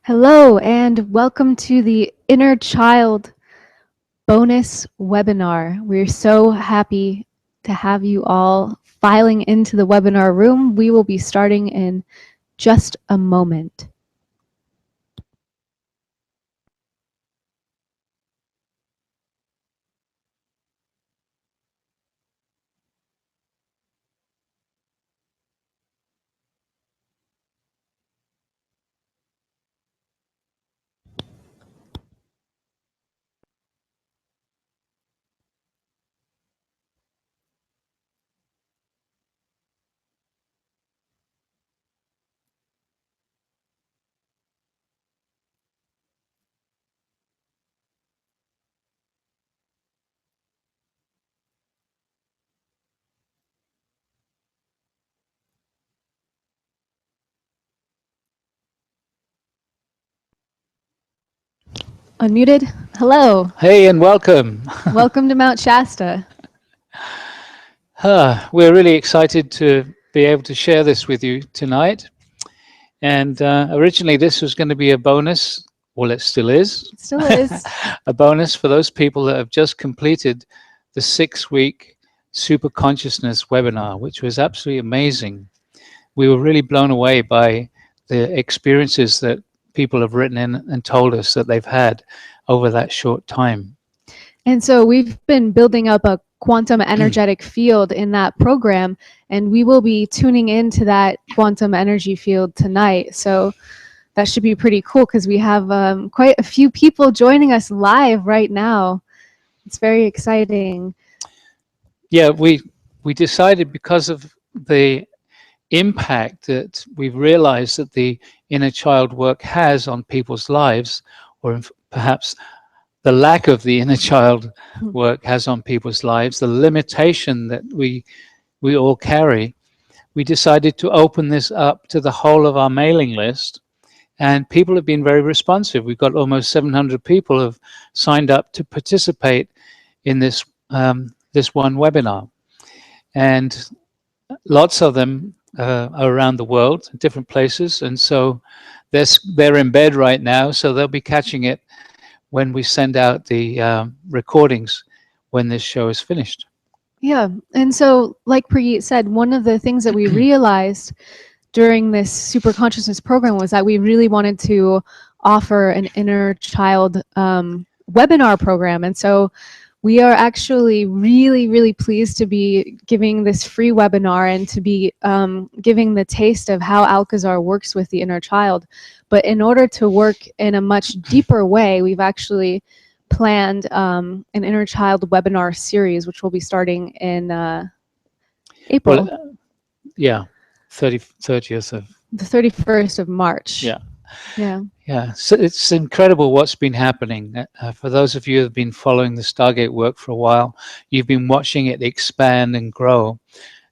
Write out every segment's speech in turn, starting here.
Hello, and welcome to the Inner Child bonus webinar. We're so happy to have you all filing into the webinar room. We will be starting in just a moment. Unmuted? Hello. Hey, and welcome. Welcome to Mount Shasta. We're really excited to be able to share this with you tonight. And originally, this was going to be a bonus. Well, it still is. It still is. A bonus for those people that have just completed the 6-week Super Consciousness webinar, which was absolutely amazing. We were really blown away by the experiences that people have written in and told us that they've had over that short time. And so we've been building up a quantum energetic field in that program, and we will be tuning into that quantum energy field tonight. So that should be pretty cool because we have quite a few people joining us live right now. It's very exciting. Yeah, we decided, because of the impact that we've realized that the inner child work has on people's lives, or perhaps the lack of the inner child work has on people's lives, the limitation that we all carry, we decided to open this up to the whole of our mailing list. And people have been very responsive. We've got almost 700 people have signed up to participate in this this one webinar, and lots of them are around the world, different places, and so they're in bed right now, so they'll be catching it when we send out the recordings when this show is finished. Yeah, and so like Preet said, one of the things that we realized during this super consciousness program was that we really wanted to offer an inner child webinar program. And so we are actually really pleased to be giving this free webinar and to be giving the taste of how Alcazar works with the inner child. But in order to work in a much deeper way, we've actually planned an inner child webinar series, which will be starting in April. Well, yeah, 30th of the 31st of March. Yeah. Yeah. So it's incredible what's been happening. For those of you who have been following the Stargate work for a while, you've been watching it expand and grow.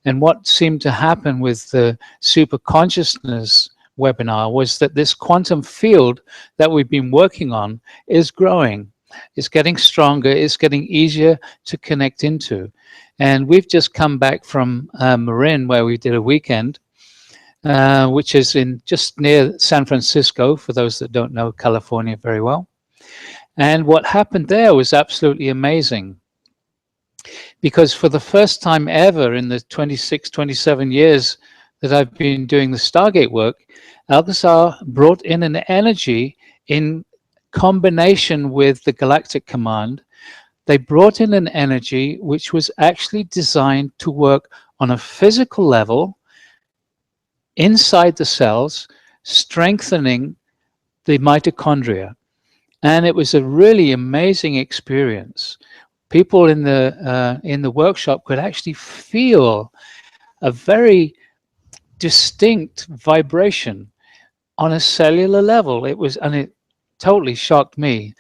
And what seemed to happen with the super consciousness webinar was that this quantum field that we've been working on is growing. It's getting stronger. It's getting easier to connect into. And we've just come back from Marin, where we did a weekend, which is in just near San Francisco, for those that don't know California very well. And what happened there was absolutely amazing, because for the first time ever in the 26, 27 years that I've been doing the Stargate work, Alcazar brought in an energy in combination with the Galactic Command. They brought in an energy which was actually designed to work on a physical level inside the cells, strengthening the mitochondria. And it was a really amazing experience. People in the workshop could actually feel a very distinct vibration on a cellular level. And it totally shocked me.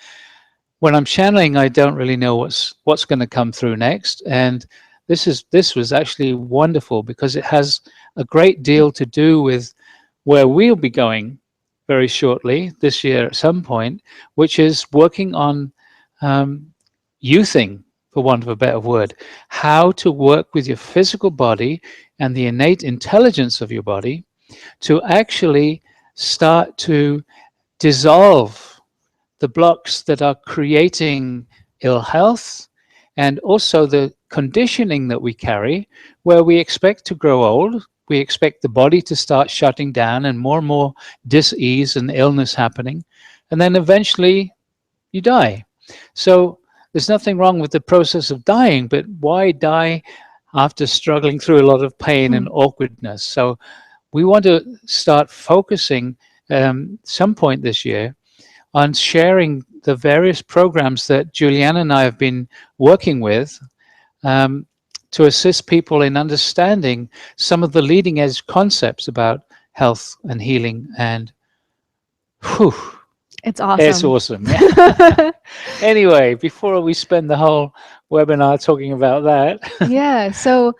When I'm channeling, I don't really know what's going to come through next. And this was actually wonderful, because it has a great deal to do with where we'll be going very shortly this year at some point, which is working on youthing, for want of a better word, how to work with your physical body and the innate intelligence of your body to actually start to dissolve the blocks that are creating ill health, and also the conditioning that we carry, where we expect to grow old, we expect the body to start shutting down and more dis-ease and illness happening, and then eventually you die. So there's nothing wrong with the process of dying, but why die after struggling through a lot of pain and awkwardness? So we want to start focusing some point this year on sharing the various programs that Juliana and I have been working with, to assist people in understanding some of the leading edge concepts about health and healing. And whew, It's it's awesome. awesome. Yeah. Anyway, before we spend the whole webinar talking about that, Yeah. So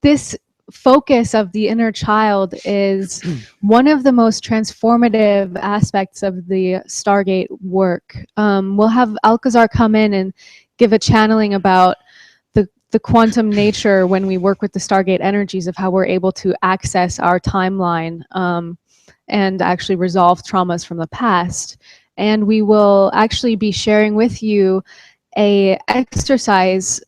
this focus of the inner child is one of the most transformative aspects of the Stargate work. We'll have Alcazar come in and give a channeling about the quantum nature when we work with the Stargate energies, of how we're able to access our timeline and actually resolve traumas from the past. And we will actually be sharing with you a exercise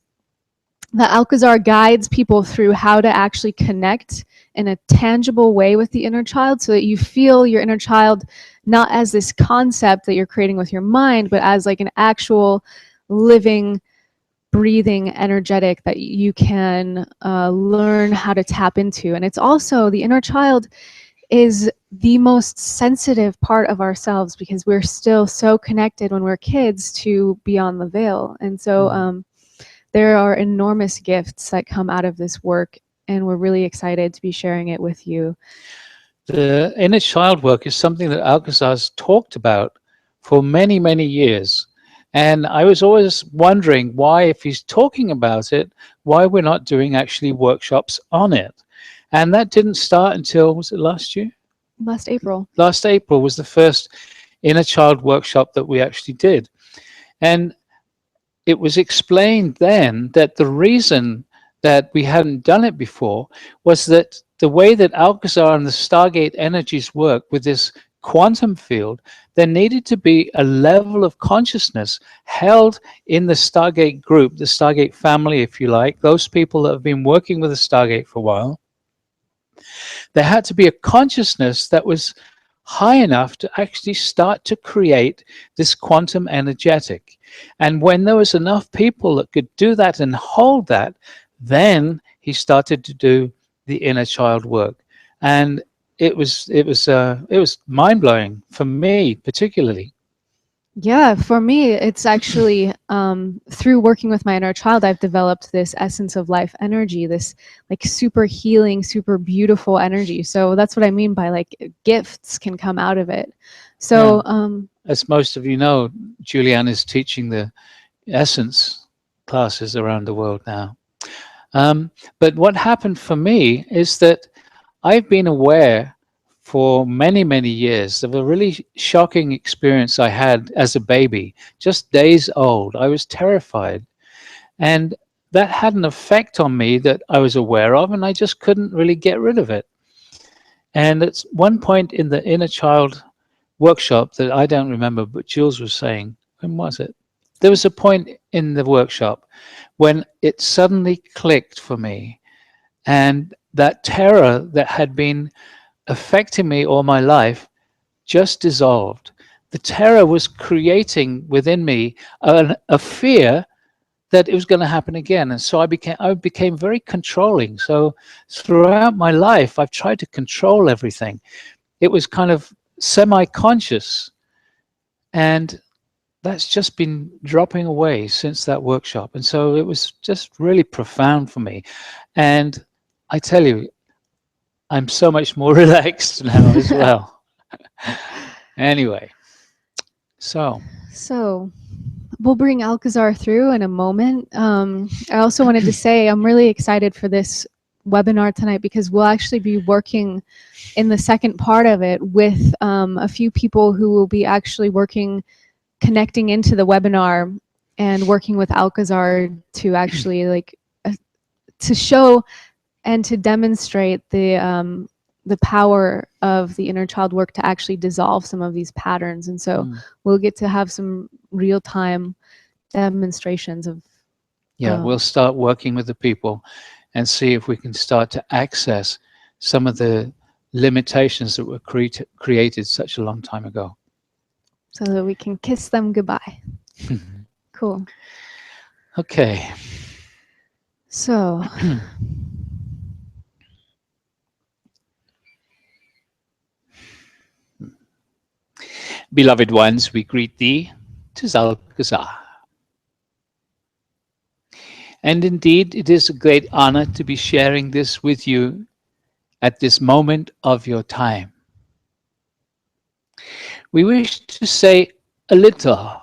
that Alcazar guides people through how to actually connect in a tangible way with the inner child, so that you feel your inner child not as this concept that you're creating with your mind, but as like an actual living, breathing energetic that you can learn how to tap into. And it's also, the inner child is the most sensitive part of ourselves, because we're still so connected when we're kids to beyond the veil. And so there are enormous gifts that come out of this work, and we're really excited to be sharing it with you. the inner child work is something that Alcazar's talked about for many years. And I was always wondering why, if he's talking about it, why we're not doing actually workshops on it. And that didn't start until, was it last year? Last April. Last April was the first inner child workshop that we actually did. And it was explained then that the reason that we hadn't done it before was that the way that Alcazar and the Stargate energies work with this quantum field, there needed to be a level of consciousness held in the Stargate group, the Stargate family, if you like, those people that have been working with the Stargate for a while. There had to be a consciousness that was high enough to actually start to create this quantum energetic. And when there was enough people that could do that and hold that, then he started to do the inner child work. And it was mind-blowing for me particularly. Yeah, for me, it's actually through working with my inner child, I've developed this essence of life energy, this like super healing, super beautiful energy. So that's what I mean by like gifts can come out of it. So as most of you know, Julianne is teaching the Essence classes around the world now. But what happened for me is that I've been aware for many years of a really shocking experience I had as a baby, just days old. I was terrified. And that had an effect on me that I was aware of, and I just couldn't really get rid of it. And at one point in the inner child workshop that I don't remember, but Jules was saying, when was it? There was a point in the workshop when it suddenly clicked for me, and that terror that had been affecting me all my life just dissolved. The terror was creating within me a fear that it was going to happen again. And so I became very controlling. So throughout my life, I've tried to control everything. It was kind of semi-conscious. And that's just been dropping away since that workshop. And so it was just really profound for me. And I tell you, I'm so much more relaxed now as well. Anyway, so we'll bring Alcazar through in a moment. I also wanted to say I'm really excited for this webinar tonight, because we'll actually be working in the second part of it with a few people who will be actually connecting into the webinar and working with Alcazar to actually like to show and to demonstrate the the power of the inner child work to actually dissolve some of these patterns. And so we'll get to have some real-time demonstrations of Yeah, we'll start working with the people and see if we can start to access some of the limitations that were created such a long time ago. so that we can kiss them goodbye. Cool. Okay. So beloved ones, we greet thee, Tizal Gaza. And indeed, it is a great honor to be sharing this with you at this moment of your time. We wish to say a little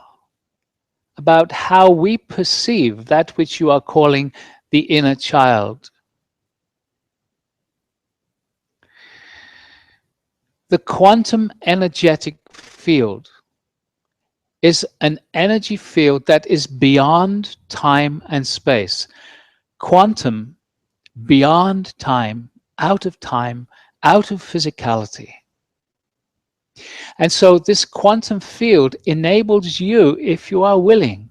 about how we perceive that which you are calling the inner child. The quantum energetic field is an energy field that is beyond time and space. Quantum, beyond time, out of physicality. And so this quantum field enables you, if you are willing,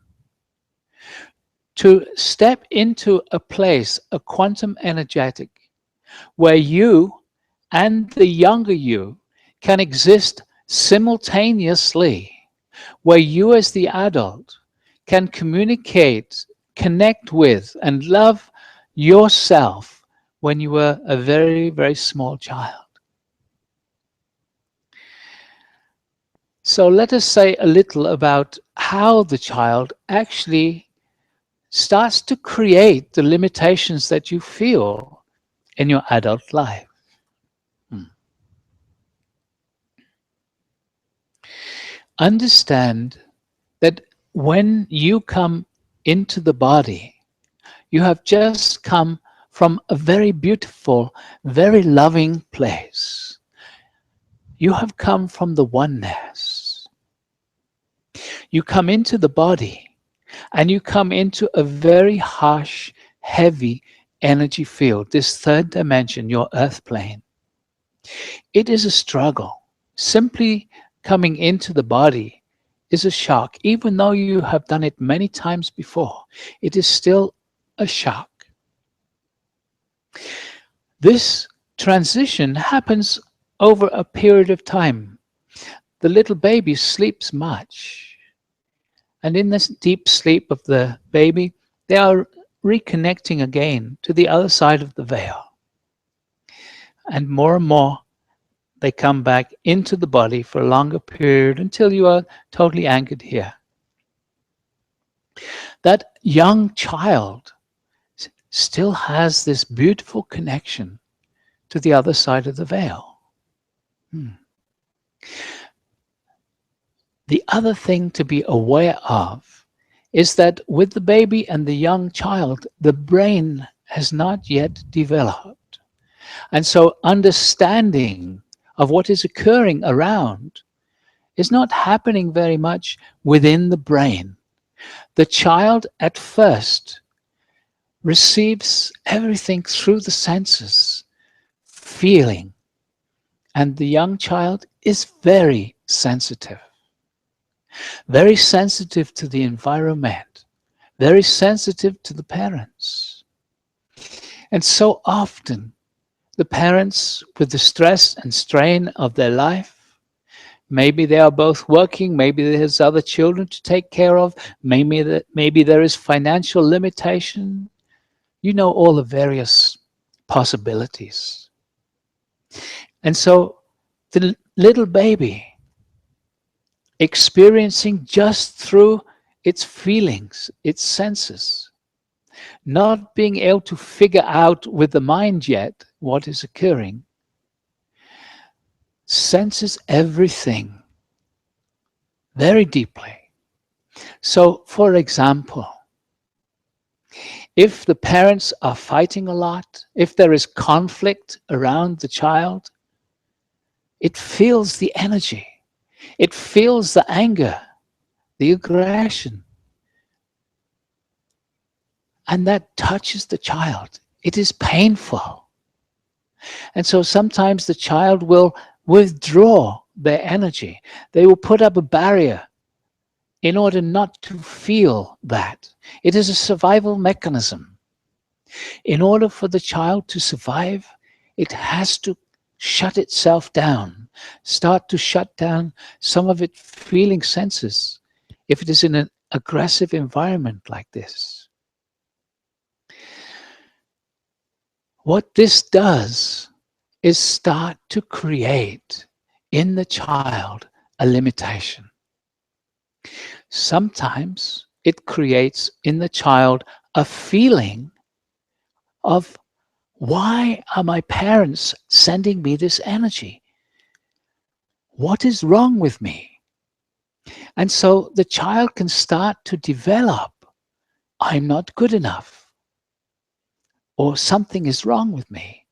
to step into a place, a quantum energetic, where you and the younger you can exist simultaneously, where you as the adult can communicate, connect with, and love yourself when you were a very, very small child. So let us say a little about how the child actually starts to create the limitations that you feel in your adult life. Understand that when you come into the body, you have just come from a very beautiful, very loving place. You have come from the oneness. You come into the body and you come into a very harsh, heavy energy field, this third dimension, your earth plane. It is a struggle. Simply coming into the body is a shock. Even though you have done it many times before, it is still a shock. This transition happens over a period of time. The little baby sleeps much. And in this deep sleep of the baby, they are reconnecting again to the other side of the veil. And more, they come back into the body for a longer period until you are totally anchored here. That young child still has this beautiful connection to the other side of the veil. The other thing to be aware of is that with the baby and the young child, the brain has not yet developed. And so understanding of what is occurring around is not happening very much within the brain. The child at first receives everything through the senses, feeling, and the young child is very sensitive to the environment, very sensitive to the parents. And so often, the parents, with the stress and strain of their life, maybe they are both working, maybe there's other children to take care of, maybe there is financial limitation. You know all the various possibilities. And so the little baby, experiencing just through its feelings, its senses, not being able to figure out with the mind yet what is occurring, senses everything very deeply. So, for example, if the parents are fighting a lot, if there is conflict around the child, it feels the energy. It feels the anger, the aggression. And that touches the child. It is painful. And so sometimes the child will withdraw their energy. They will put up a barrier in order not to feel that. It is a survival mechanism. In order for the child to survive, it has to shut itself down, start to shut down some of its feeling senses if it is in an aggressive environment like this. What this does is start to create in the child a limitation. Sometimes it creates in the child a feeling of, why are my parents sending me this energy? What is wrong with me? And so the child can start to develop, I'm not good enough, or something is wrong with me,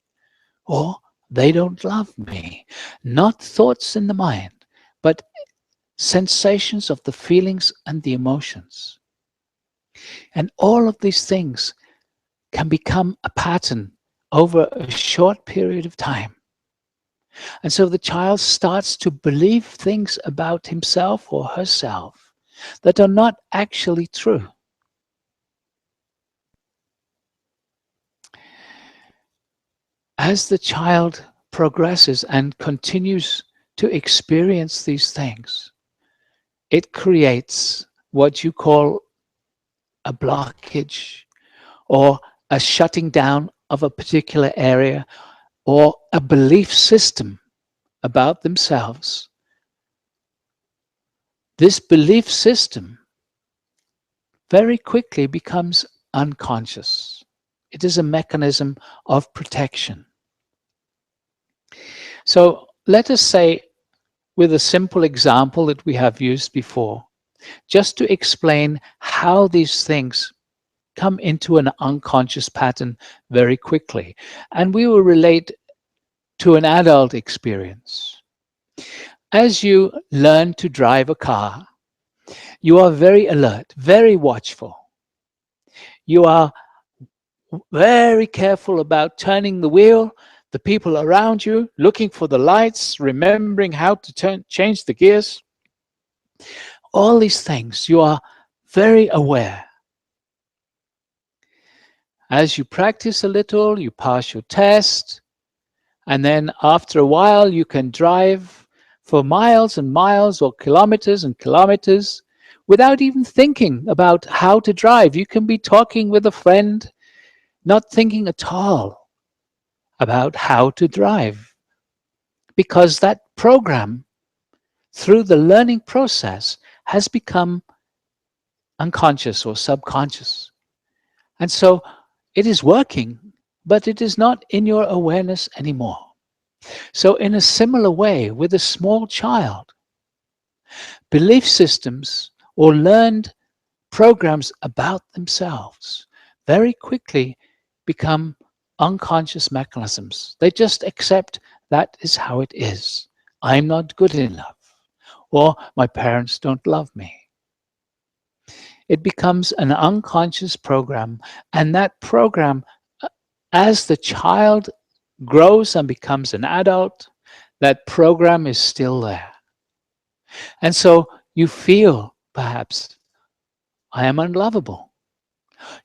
or they don't love me. Not thoughts in the mind, but sensations of the feelings and the emotions. And all of these things can become a pattern over a short period of time. And so the child starts to believe things about himself or herself that are not actually true. As the child progresses and continues to experience these things, it creates what you call a blockage or a shutting down of a particular area or a belief system about themselves. This belief system very quickly becomes unconscious. It is a mechanism of protection. So let us say, with a simple example that we have used before, just to explain how these things come into an unconscious pattern very quickly. And we will relate to an adult experience. As you learn to drive a car, you are very alert, very watchful. You are very careful about turning the wheel, the people around you, looking for the lights, remembering how to change the gears. All these things, you are very aware. As you practice a little, you pass your test, and then after a while, you can drive for miles and miles or kilometers and kilometers without even thinking about how to drive. You can be talking with a friend, not thinking at all about how to drive, because that program, through the learning process, has become unconscious or subconscious. And so it is working, but it is not in your awareness anymore. So in a similar way, with a small child, belief systems or learned programs about themselves very quickly become unconscious mechanisms. They just accept that is how it is. I'm not good enough, or my parents don't love me. It becomes an unconscious program, and that program, as the child grows and becomes an adult, that program is still there. And so you feel, perhaps, I am unlovable.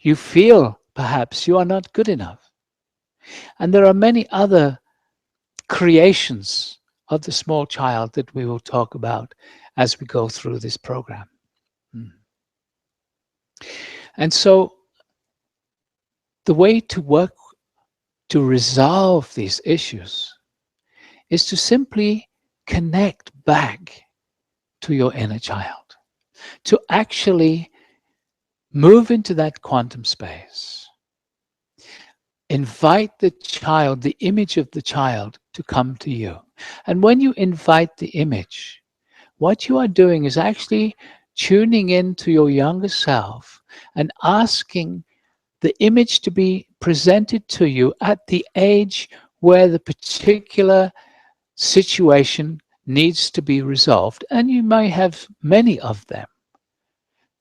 You feel, perhaps, you are not good enough. And there are many other creations of the small child that we will talk about as we go through this program. And so the way to work to resolve these issues is to simply connect back to your inner child, to actually move into that quantum space. Invite the child, the image of the child, to come to you. And when you invite the image, what you are doing is actually tuning into your younger self and asking the image to be presented to you at the age where the particular situation needs to be resolved. And you may have many of them.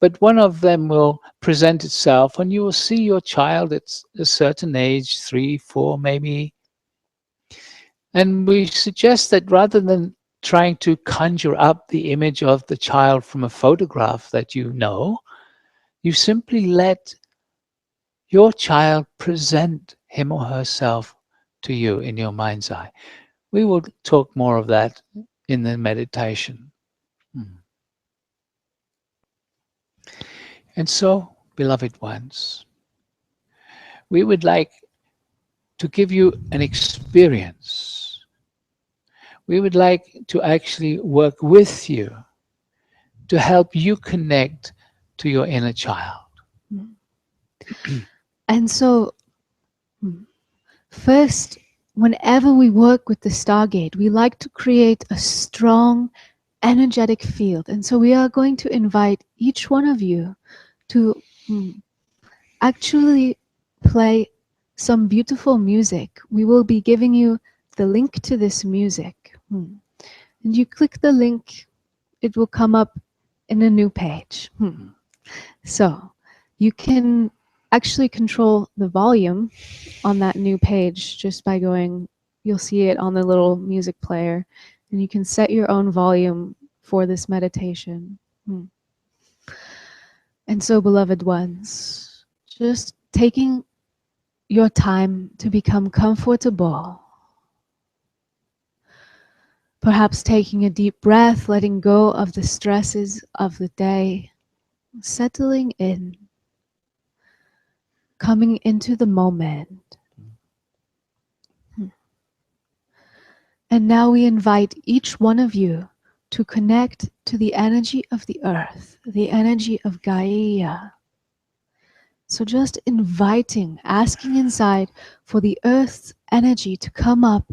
But one of them will present itself, and you will see your child at a certain age, 3, 4, maybe And we suggest that rather than trying to conjure up the image of the child from a photograph that you know, you simply let your child present him or herself to you in your mind's eye. We will talk more of that in the meditation. And so, beloved ones, we would like to give you an experience. We would like to actually work with you to help you connect to your inner child. And so, first, whenever we work with the Stargate, we like to create a strong, energetic field. And so, we are going to invite each one of you to actually play some beautiful music. We will be giving you the link to this music. And you click the link, it will come up in a new page. So you can actually control the volume on that new page just by going, you'll see it on the little music player, and you can set your own volume for this meditation. And so, beloved ones, just taking your time to become comfortable. Perhaps taking a deep breath, letting go of the stresses of the day, settling in, coming into the moment. And now we invite each one of you to connect to the energy of the earth, the energy of Gaia. So just inviting, asking inside for the earth's energy to come up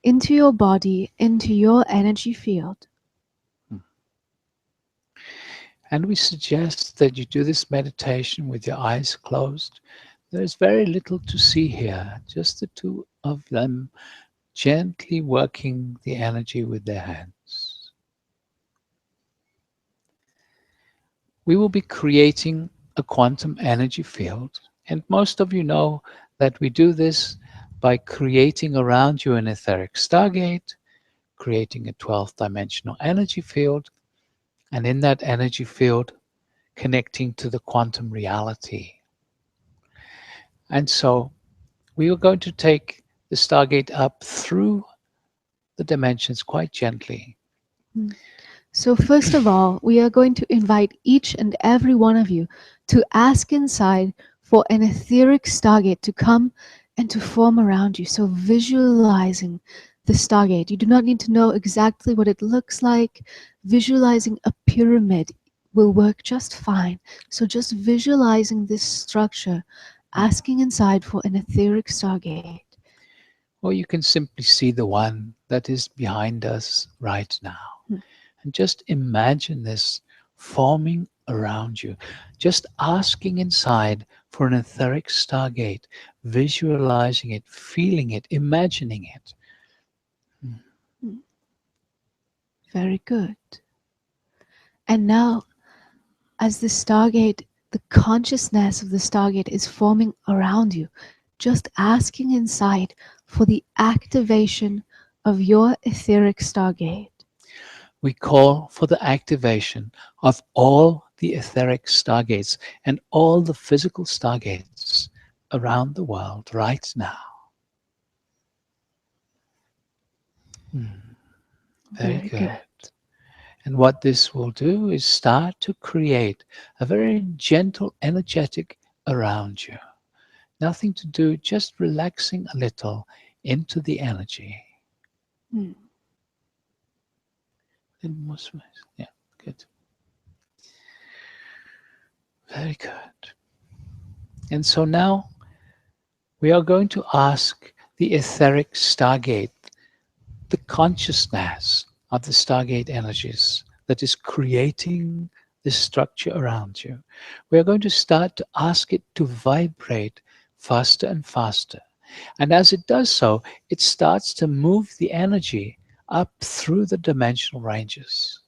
into your body, into your energy field. And we suggest that you do this meditation with your eyes closed. There's very little to see here, just the two of them gently working the energy with their hands. We will be creating a quantum energy field, and most of you know that we do this by creating around you an etheric stargate, creating a 12th dimensional energy field, and in that energy field, connecting to the quantum reality. And so we are going to take the stargate up through the dimensions quite gently. So first of all, we are going to invite each and every one of you to ask inside for an etheric stargate to come and to form around you. So visualizing the stargate. You do not need to know exactly what it looks like. Visualizing a pyramid will work just fine. So just visualizing this structure, asking inside for an etheric stargate. Or you can simply see the one that is behind us right now. And just imagine this forming around you. Just asking inside for an etheric stargate, visualizing it, feeling it, imagining it. Very good. And now, as the stargate, the consciousness of the stargate is forming around you, just asking inside for the activation of your etheric stargate. We call for the activation of all the etheric stargates and all the physical stargates around the world right now. Very good. And what this will do is start to create a very gentle, energetic around you. Nothing to do, just relaxing a little into the energy. A little more space. Yeah, good. Very good. And so now we are going to ask the etheric stargate, the consciousness of the stargate energies that is creating this structure around you. We are going to start to ask it to vibrate faster and faster. And as it does so, it starts to move the energy up through the dimensional ranges.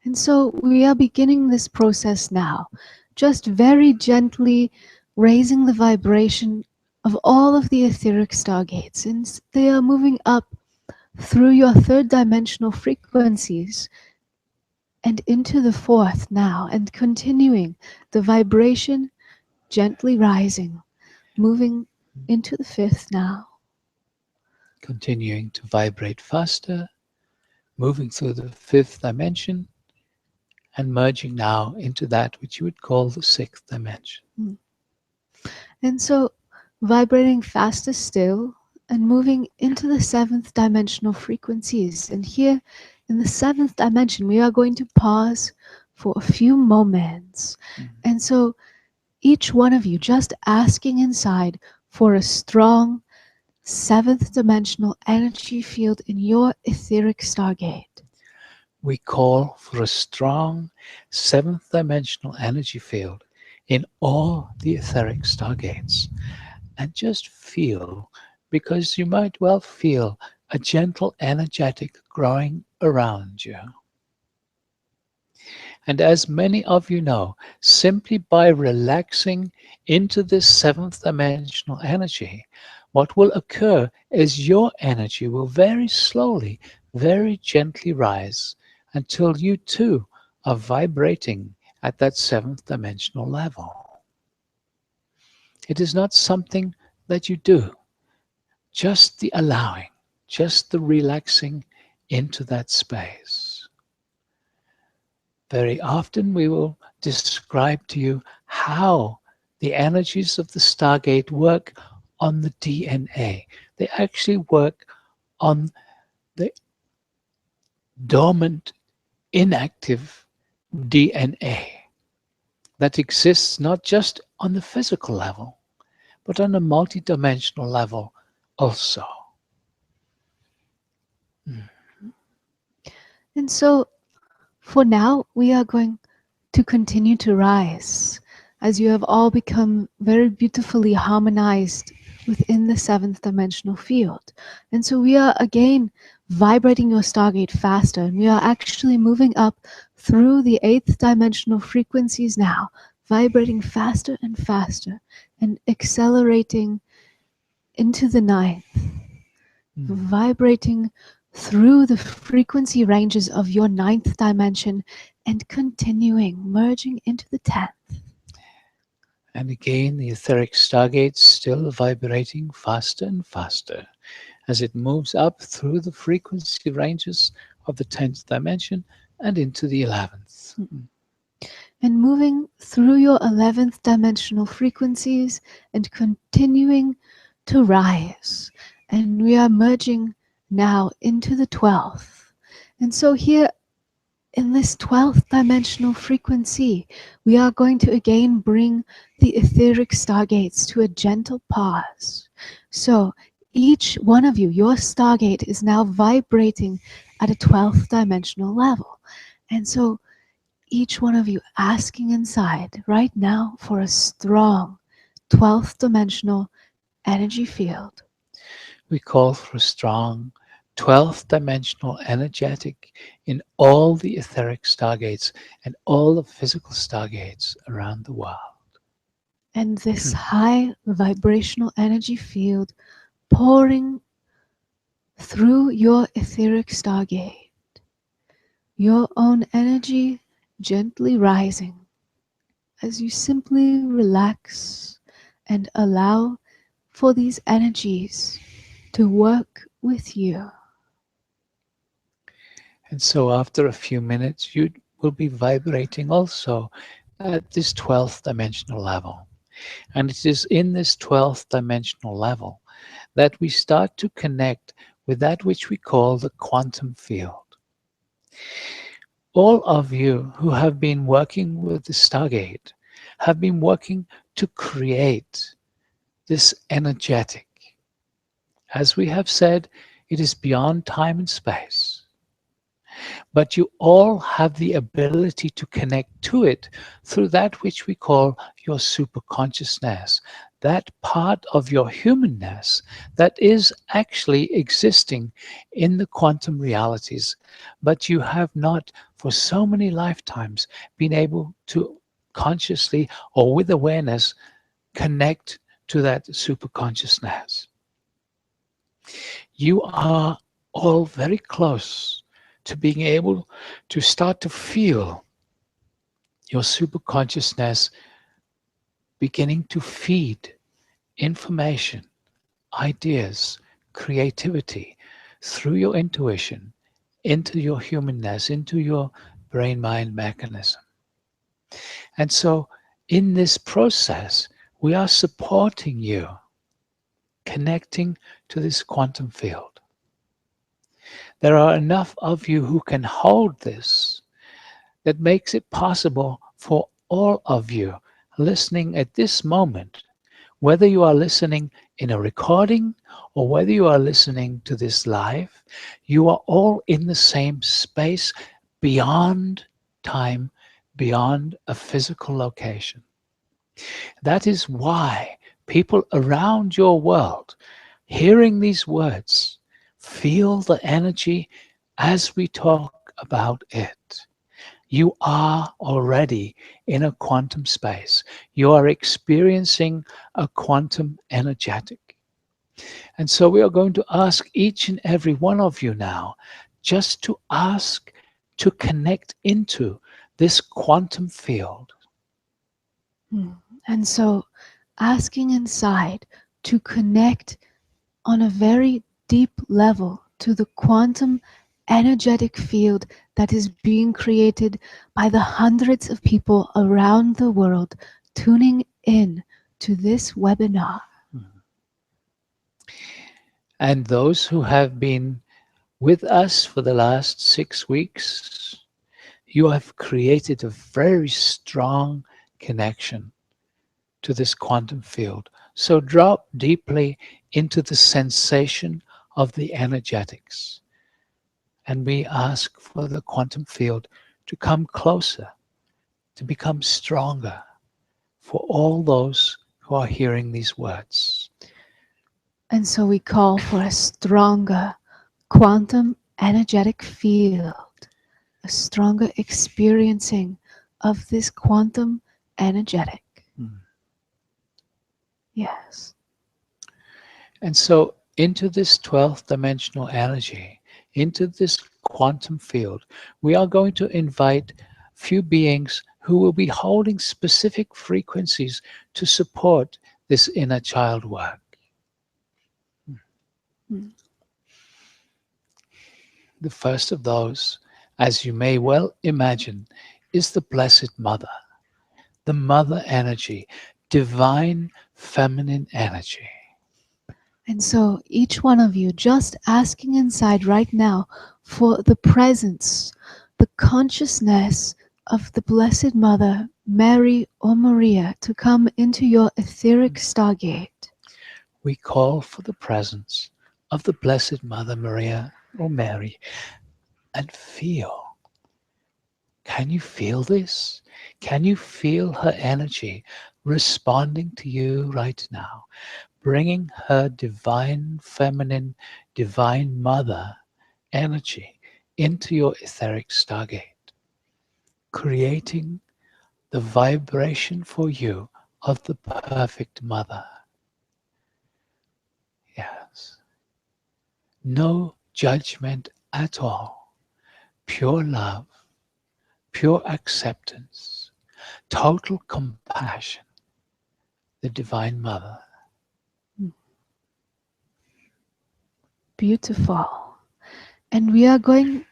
And so we are beginning this process now, just very gently raising the vibration of all of the etheric stargates, and they are moving up through your third dimensional frequencies and into the fourth now, and continuing the vibration gently rising, moving into the fifth now. Continuing to vibrate faster, moving through the fifth dimension, and merging now into that which you would call the sixth dimension. And so vibrating faster still and moving into the seventh dimensional frequencies. And here in the seventh dimension, we are going to pause for a few moments. And so each one of you just asking inside for a strong seventh dimensional energy field in your etheric stargate. We call for a strong seventh dimensional energy field in all the etheric stargates. And just feel, because you might well feel a gentle energetic growing around you. And as many of you know, simply by relaxing into this seventh dimensional energy, what will occur is your energy will very slowly, very gently rise until you too are vibrating at that seventh dimensional level. It is not something that you do, just the allowing, just the relaxing into that space. Very often we will describe to you how the energies of the Stargate work on the DNA. They actually work on the dormant, inactive DNA that exists not just on the physical level, but on a multidimensional level also. And so for now, we are going to continue to rise as you have all become very beautifully harmonized within the seventh dimensional field. And so we are again vibrating your stargate faster, and we are actually moving up through the eighth dimensional frequencies now, vibrating faster and faster and accelerating into the ninth, vibrating through the frequency ranges of your ninth dimension and continuing, merging into the 10th. And again, the etheric stargate still vibrating faster and faster as it moves up through the frequency ranges of the 10th dimension and into the 11th. And moving through your 11th dimensional frequencies and continuing to rise. And we are merging now into the 12th. And so here in this 12th dimensional frequency, we are going to again bring the etheric stargates to a gentle pause. So each one of you, your stargate is now vibrating at a 12th dimensional level. And so each one of you asking inside right now for a strong 12th dimensional energy field. We call for a strong 12th dimensional energetic in all the etheric stargates and all the physical stargates around the world. And this high vibrational energy field pouring through your etheric stargate, your own energy gently rising as you simply relax and allow for these energies to work with you. And so after a few minutes, you will be vibrating also at this 12th dimensional level. And it is in this 12th dimensional level that we start to connect with that which we call the quantum field. All of you who have been working with the Stargate have been working to create this energetic. As we have said, it is beyond time and space. But you all have the ability to connect to it through that which we call your superconsciousness, that part of your humanness that is actually existing in the quantum realities, but you have not for so many lifetimes been able to consciously or with awareness connect to that super consciousness. You are all very close to being able to start to feel your super consciousness beginning to feed information, ideas, creativity through your intuition into your humanness, into your brain-mind mechanism. And so in this process, we are supporting you, connecting to this quantum field. There are enough of you who can hold this that makes it possible for all of you listening at this moment, whether you are listening in a recording or whether you are listening to this live, you are all in the same space beyond time, beyond a physical location. That is why people around your world, hearing these words, feel the energy as we talk about it. You are already in a quantum space. You are experiencing a quantum energetic. And so we are going to ask each and every one of you now just to ask to connect into this quantum field. And so asking inside to connect on a very deep level to the quantum energetic field that is being created by the hundreds of people around the world tuning in to this webinar. And those who have been with us for the last 6 weeks, you have created a very strong connection to this quantum field. So drop deeply into the sensation of the energetics. And we ask for the quantum field to come closer, to become stronger for all those who are hearing these words. And so we call for a stronger quantum energetic field, a stronger experiencing of this quantum energetic. Yes. And so into this 12th dimensional energy, into this quantum field, we are going to invite few beings who will be holding specific frequencies to support this inner child work. The first of those, as you may well imagine, is the Blessed Mother, the mother energy, divine feminine energy. And so each one of you just asking inside right now for the presence, the consciousness of the Blessed Mother, Mary or Maria, to come into your etheric stargate. We call for the presence of the Blessed Mother Maria or Mary and feel. Can you feel this? Can you feel her energy responding to you right now, bringing her divine feminine, divine mother energy into your etheric stargate, creating the vibration for you of the perfect mother. Yes. No judgment at all. Pure love, pure acceptance, total compassion. The Divine Mother. Beautiful. And we are going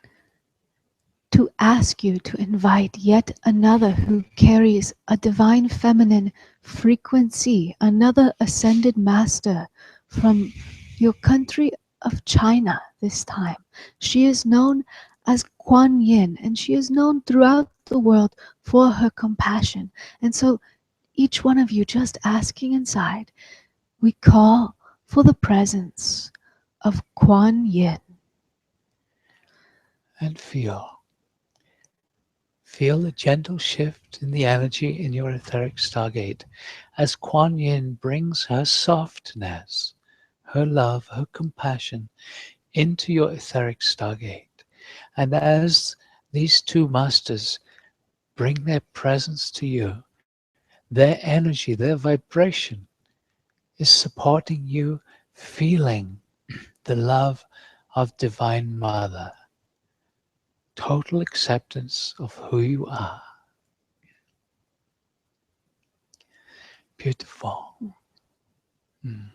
to ask you to invite yet another who carries a divine feminine frequency, another ascended master from your country of China this time. She is known as Kuan Yin, and she is known throughout the world for her compassion. And so each one of you just asking inside, we call for the presence of Kuan Yin. And feel. Feel a gentle shift in the energy in your etheric stargate as Kuan Yin brings her softness, her love, her compassion into your etheric stargate. And as these two masters bring their presence to you, their energy, their vibration is supporting you, feeling the love of Divine Mother, total acceptance of who you are. Beautiful. And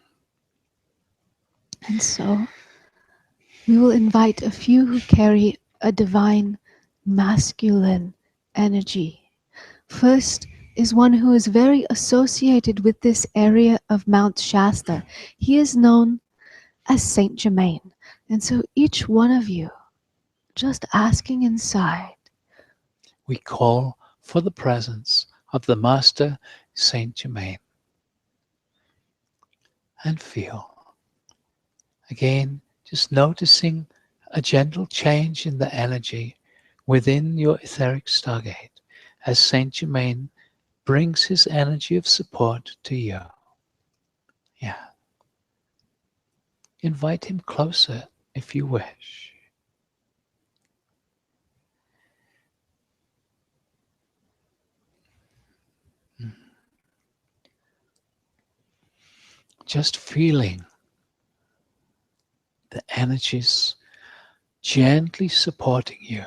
so we will invite a few who carry a divine masculine energy. First is one who is very associated with this area of Mount Shasta. He is known as Saint Germain. And so each one of you, just asking inside, We call for the presence of the Master Saint Germain. And feel. Again, just noticing a gentle change in the energy within your etheric stargate as Saint Germain brings his energy of support to you. Yeah. Invite him closer if you wish. Just feeling the energies gently supporting you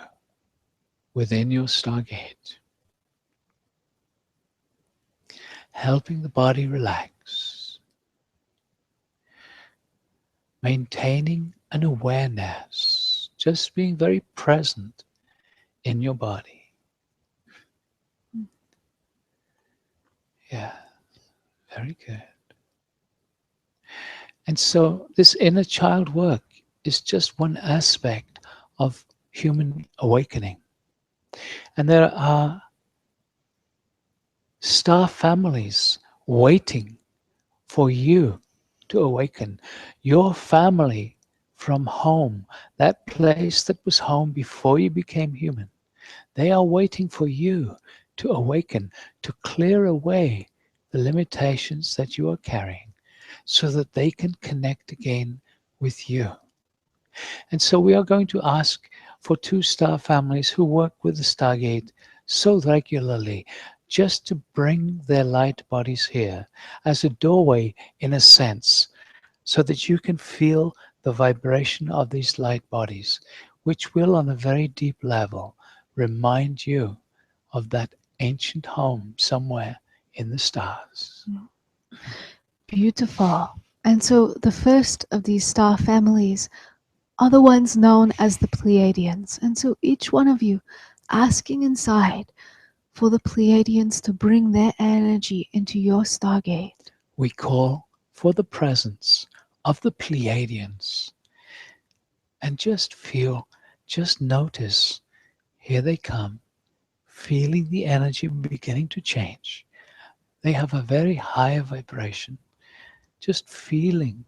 within your stargate, helping the body relax, maintaining an awareness, just being very present in your body. Yeah, very good. And so this inner child work is just one aspect of human awakening. And there are star families waiting for you to awaken. Your family from home, that place that was home before you became human, they are waiting for you to awaken, to clear away the limitations that you are carrying so that they can connect again with you. And so we are going to ask for 2 star families who work with the Stargate so regularly, just to bring their light bodies here as a doorway, in a sense, so that you can feel the vibration of these light bodies, which will, on a very deep level, remind you of that ancient home somewhere in the stars. beautiful. And so the first of these star families are the ones known as the Pleiadians. And so each one of you asking inside for the Pleiadians to bring their energy into your stargate. We call for the presence of the Pleiadians. And just feel, just notice, here they come, feeling the energy beginning to change. They have a very high vibration. Just feeling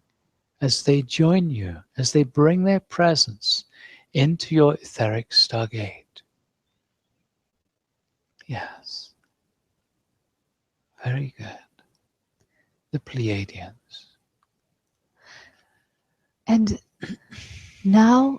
as they join you, as they bring their presence into your etheric stargate. Yes. Very good. The Pleiadians. And now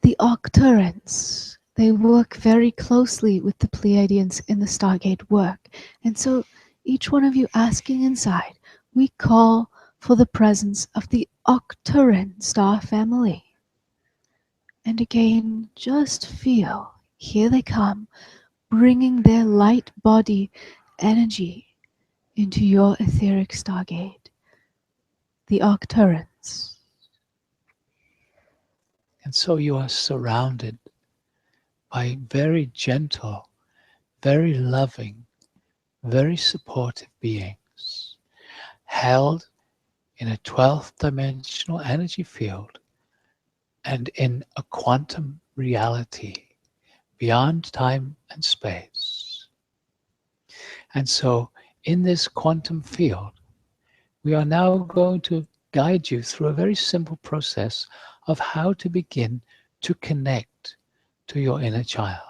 the Arcturans, they work very closely with the Pleiadians in the Stargate work. And so each one of you asking inside, we call for the presence of the Arcturan star family. And again, just feel, here they come, bringing their light body energy into your etheric stargate, the Arcturans. And so you are surrounded by very gentle, very loving, very supportive beings, held in a 12th dimensional energy field and in a quantum reality beyond time and space. And so in this quantum field, we are now going to guide you through a very simple process of how to begin to connect to your inner child.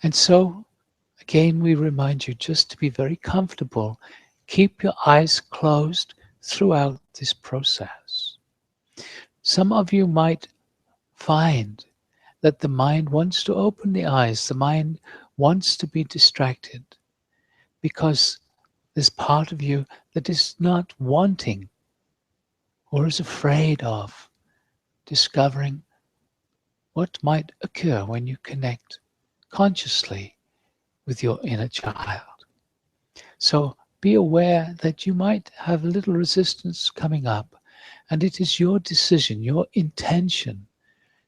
And so, again, we remind you just to be very comfortable. Keep your eyes closed throughout this process. Some of you might find that the mind wants to open the eyes, the mind wants to be distracted, because this part of you that is not wanting or is afraid of discovering what might occur when you connect consciously with your inner child. So be aware that you might have a little resistance coming up, and it is your decision, your intention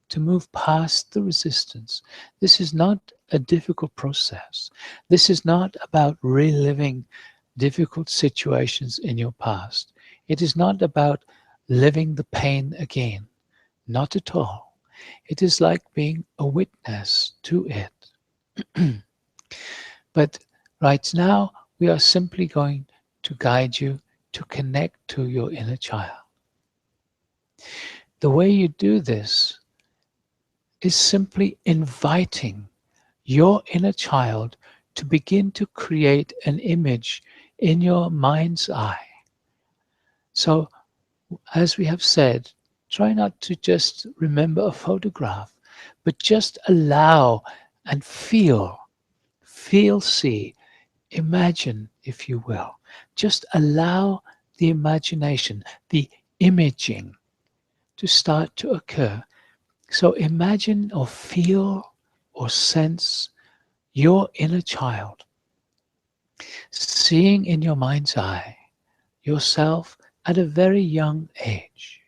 to move past the resistance. This is not a difficult process. This is not about reliving difficult situations in your past. It is not about living the pain again. Not at all. It is like being a witness to it. But right now, we are simply going to guide you to connect to your inner child. The way you do this is simply inviting your inner child to begin to create an image in your mind's eye. So, as we have said, try not to just remember a photograph, but just allow and feel, see, imagine, if you will. Just allow the imagination, the imaging to start to occur. So imagine or feel or sense your inner child, seeing in your mind's eye yourself at a very young age.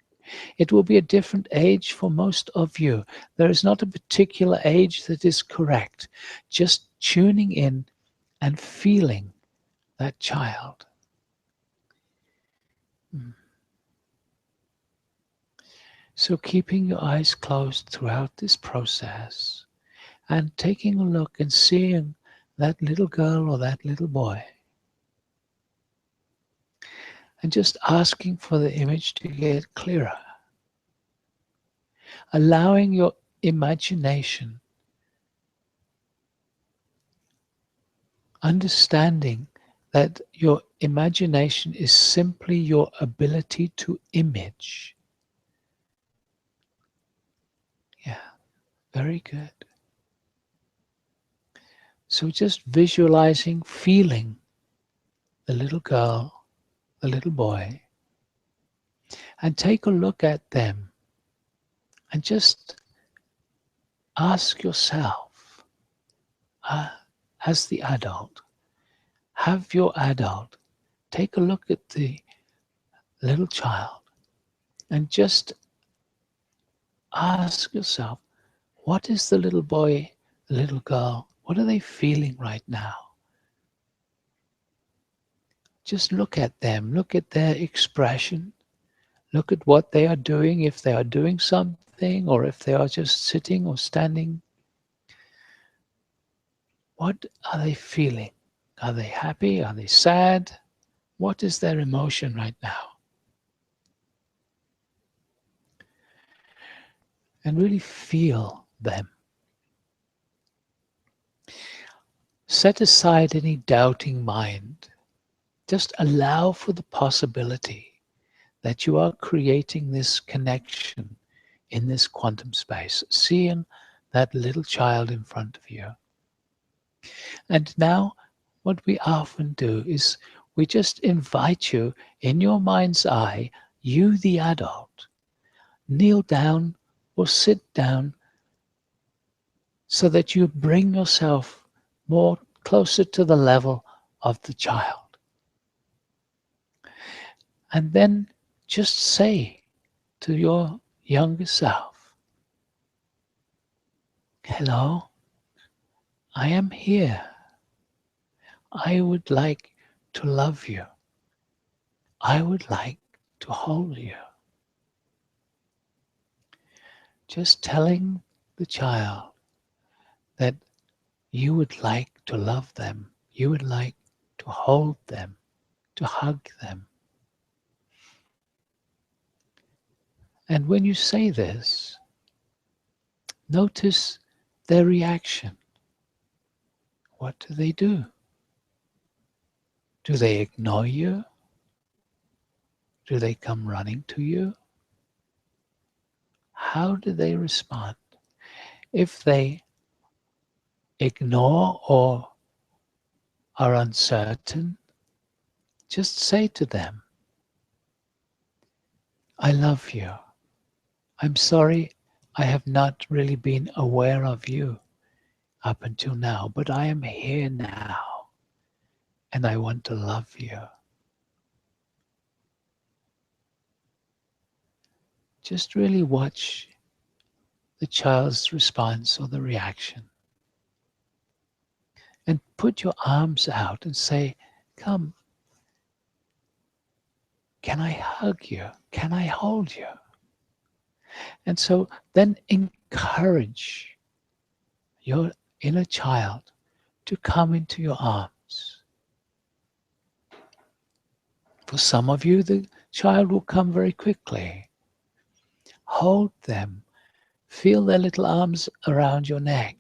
It will be a different age for most of you. There is not a particular age that is correct. Just tuning in and feeling that child. So keeping your eyes closed throughout this process and taking a look and seeing that little girl or that little boy, and just asking for the image to get clearer. Allowing your imagination, understanding that your imagination is simply your ability to image. Yeah, very good. So just visualizing, feeling the little girl, the little boy, and take a look at them and just ask yourself, as the adult, have your adult take a look at the little child and just ask yourself, what is the little boy, the little girl, what are they feeling right now? Just look at them, look at their expression, look at what they are doing, if they are doing something or if they are just sitting or standing. What are they feeling? Are they happy? Are they sad? What is their emotion right now? And really feel them. Set aside any doubting mind. Just allow for the possibility that you are creating this connection in this quantum space, seeing that little child in front of you. And now, what we often do is we just invite you in your mind's eye, you the adult, kneel down or sit down so that you bring yourself more closer to the level of the child. And then just say to your younger self, hello, I am here. I would like to love you. I would like to hold you. Just telling the child that you would like to love them. You would like to hold them, to hug them. And when you say this, notice their reaction. What do they do? Do they ignore you? Do they come running to you? How do they respond? If they ignore or are uncertain, just say to them, I love you. I'm sorry I have not really been aware of you up until now, but I am here now and I want to love you. Just really watch the child's response or the reaction. And put your arms out and say, come, can I hug you? Can I hold you? And so then encourage your inner child to come into your arms. For some of you, the child will come very quickly. Hold them. Feel their little arms around your neck.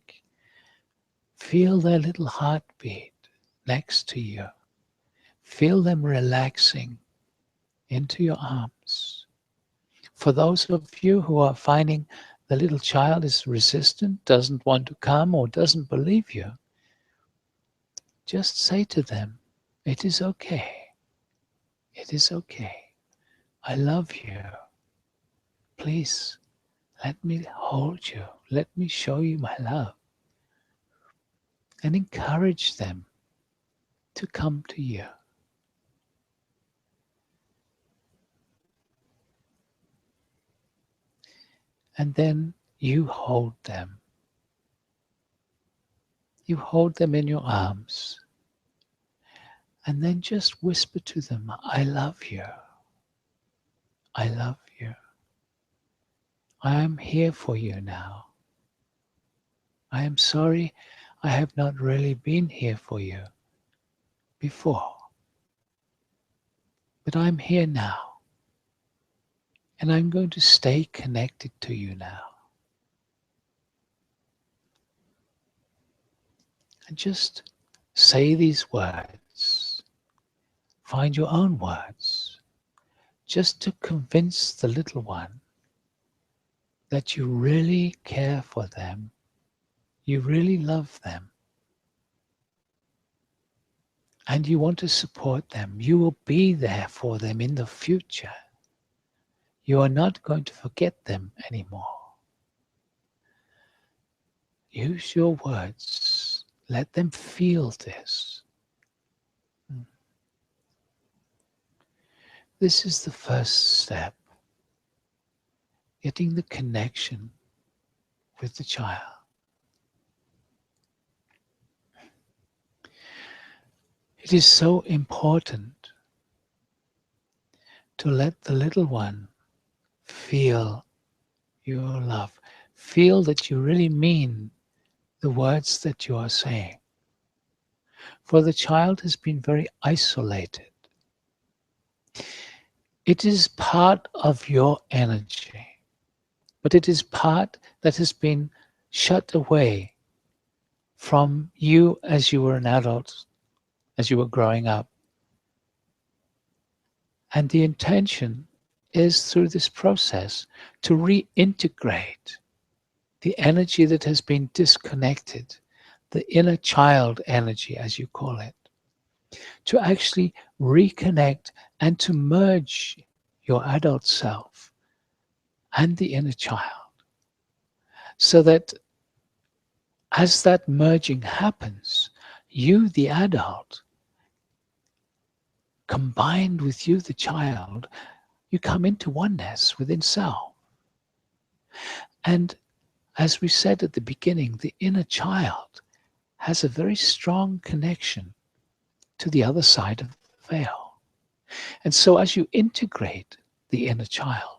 Feel their little heartbeat next to you. Feel them relaxing into your arms. For those of you who are finding the little child is resistant, doesn't want to come or doesn't believe you, just say to them, it is okay. It is okay. I love you. Please, let me hold you. Let me show you my love. And encourage them to come to you. And then you hold them. You hold them in your arms. And then just whisper to them, I love you. I love you. I am here for you now. I am sorry I have not really been here for you before. But I'm here now. And I'm going to stay connected to you now. And just say these words. Find your own words. Just to convince the little one that you really care for them. You really love them. And you want to support them. You will be there for them in the future. You are not going to forget them anymore. Use your words. Let them feel this. This is the first step. Getting the connection with the child. It is so important to let the little one feel your love. Feel that you really mean the words that you are saying. For the child has been very isolated. It is part of your energy, but it is part that has been shut away from you as you were an adult, as you were growing up. And the intention is through this process to reintegrate the energy that has been disconnected, the inner child energy, as you call it, to actually reconnect and to merge your adult self and the inner child, so that as that merging happens, you, the adult, combined with you, the child, you come into oneness within self. And as we said at the beginning, the inner child has a very strong connection to the other side of the veil. And so as you integrate the inner child,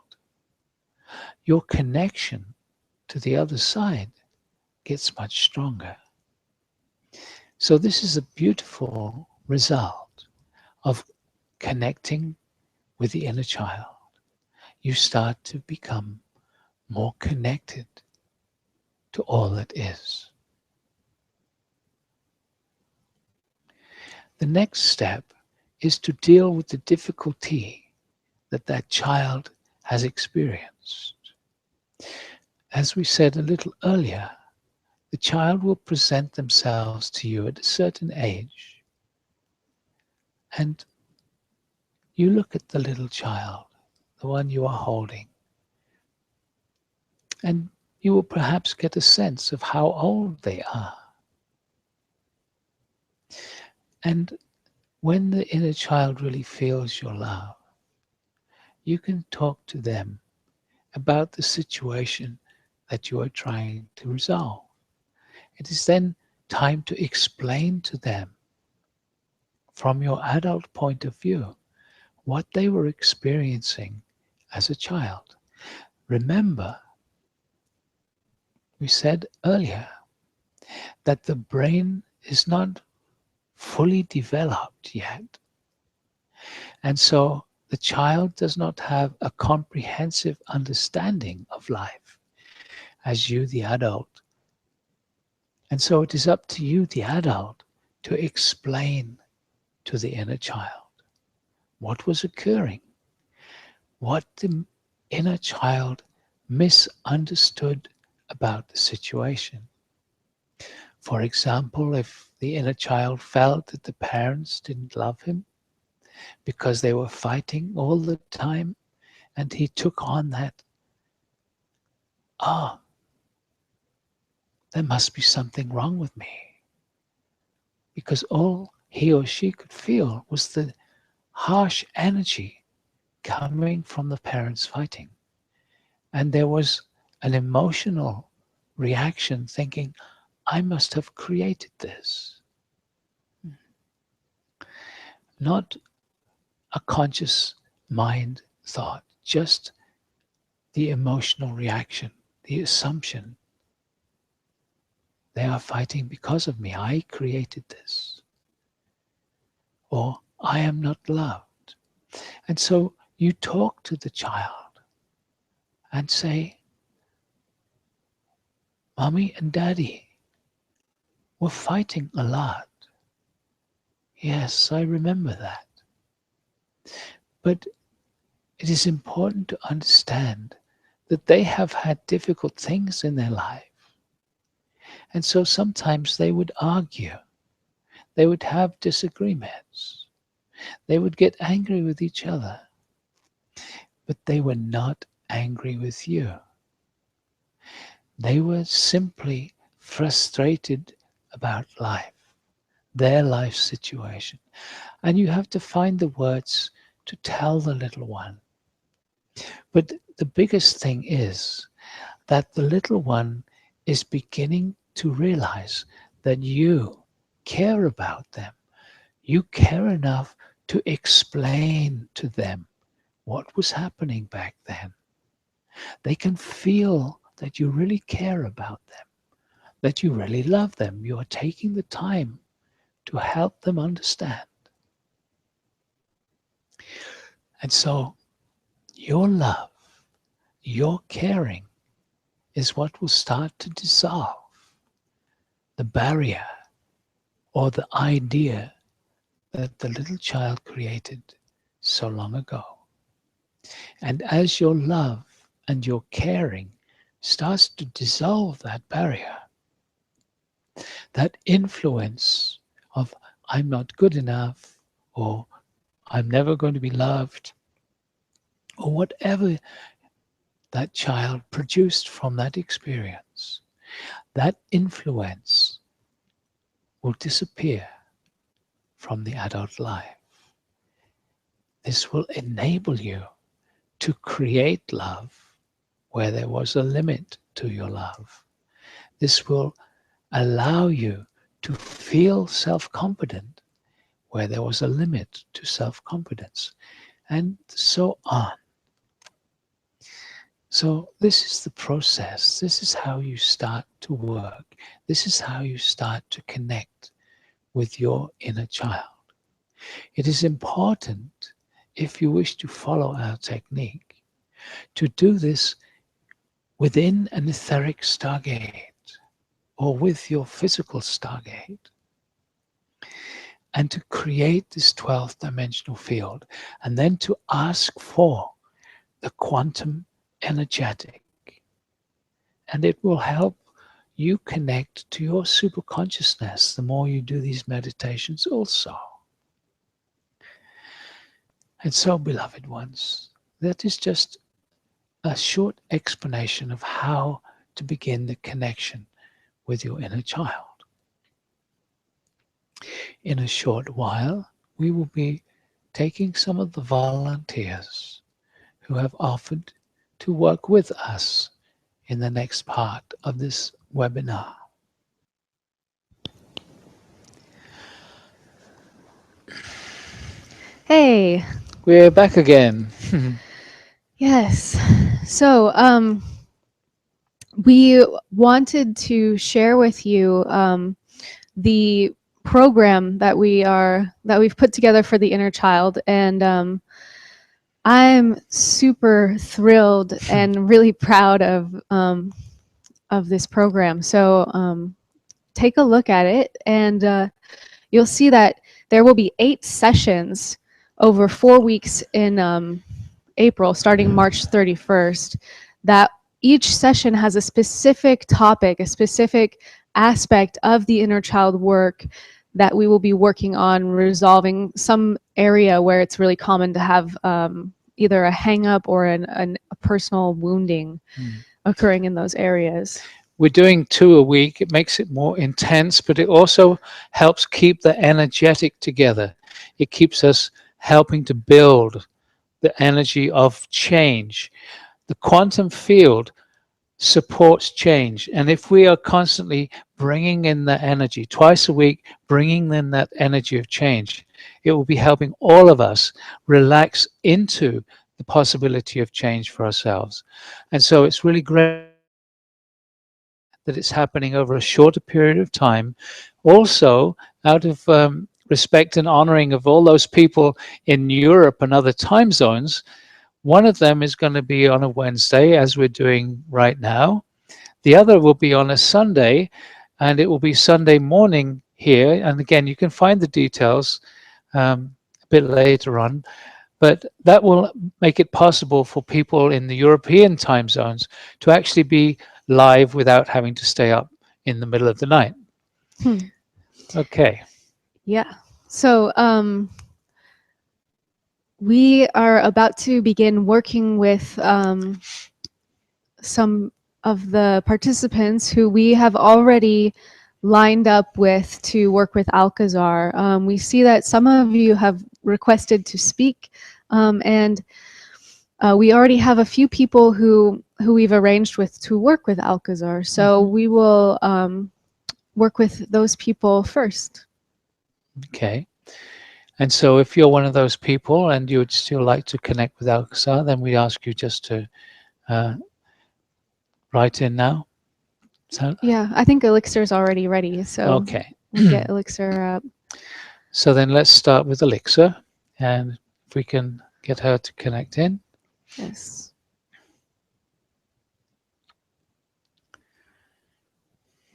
your connection to the other side gets much stronger. So this is a beautiful result of connecting with the inner child. You start to become more connected to all that is. The next step is to deal with the difficulty that that child has experienced. As we said a little earlier, the child will present themselves to you at a certain age, and you look at the little child, the one you are holding, and you will perhaps get a sense of how old they are. And when the inner child really feels your love, you can talk to them about the situation that you are trying to resolve. It is then time to explain to them from your adult point of view what they were experiencing as a child. Remember, we said earlier that the brain is not fully developed yet. And so the child does not have a comprehensive understanding of life as you, the adult. And so it is up to you, the adult, to explain to the inner child what was occurring, what the inner child misunderstood about the situation. For example, if the inner child felt that the parents didn't love him because they were fighting all the time, and he took on that, there must be something wrong with me. Because all he or she could feel was the harsh energy coming from the parents fighting. And there was an emotional reaction thinking, I must have created this. Not a conscious mind thought, just the emotional reaction, the assumption. They are fighting because of me. I created this. Or I am not loved. And so you talk to the child and say, Mommy and Daddy were fighting a lot. Yes, I remember that. But it is important to understand that they have had difficult things in their life. And so sometimes they would argue. They would have disagreements. They would get angry with each other. But they were not angry with you. They were simply frustrated about life, their life situation. And you have to find the words to tell the little one. But the biggest thing is that the little one is beginning to realize that you care about them. You care enough to explain to them what was happening back then. They can feel that you really care about them, that you really love them. You are taking the time to help them understand. And so your love, your caring is what will start to dissolve the barrier or the idea that the little child created so long ago. And as your love and your caring starts to dissolve that barrier, that influence of I'm not good enough, or I'm never going to be loved, or whatever that child produced from that experience, that influence will disappear from the adult life. This will enable you to create love where there was a limit to your love. This will allow you to feel self-confident where there was a limit to self-confidence, and so on. So this is the process. This is how you start to work. This is how you start to connect with your inner child. It is important, if you wish to follow our technique, to do this within an etheric stargate or with your physical stargate, and to create this 12th dimensional field, and then to ask for the quantum energetic. And it will help you connect to your superconsciousness the more you do these meditations also. And so, beloved ones, that is just a short explanation of how to begin the connection with your inner child. In a short while, we will be taking some of the volunteers who have offered to work with us in the next part of this webinar. Hey. We're back again. Yes. So, we wanted to share with you the program that we've put together for the inner child, and I'm super thrilled and really proud of this program. So take a look at it, and you'll see that there will be 8 sessions over 4 weeks in April, starting March 31st, that each session has a specific topic, a specific aspect of the inner child work that we will be working on resolving some area where it's really common to have either a hang-up or a personal wounding occurring in those areas. We're doing 2 a week. It makes it more intense, but it also helps keep the energetic together. It keeps us helping to build the energy of change. The quantum field supports change. And if we are constantly bringing in that energy, twice a week, bringing in that energy of change, it will be helping all of us relax into the possibility of change for ourselves. And so it's really great that it's happening over a shorter period of time. Also, out of respect and honoring of all those people in Europe and other time zones, one of them is going to be on a Wednesday, as we're doing right now. The other will be on a Sunday, and it will be Sunday morning here. And again, you can find the details a bit later on. But that will make it possible for people in the European time zones to actually be live without having to stay up in the middle of the night. Okay. Yeah. So we are about to begin working with some of the participants who we have already lined up with to work with Alcazar. We see that some of you have requested to speak, and we already have a few people who we've arranged with to work with Alcazar. So we will work with those people first. Okay. And so if you're one of those people and you would still like to connect with Alcazar, then we ask you just to write in now. Yeah, I think Elixir's already ready, so okay. We'll get Elixir up. So then let's start with Elixir, and if we can get her to connect in. Yes.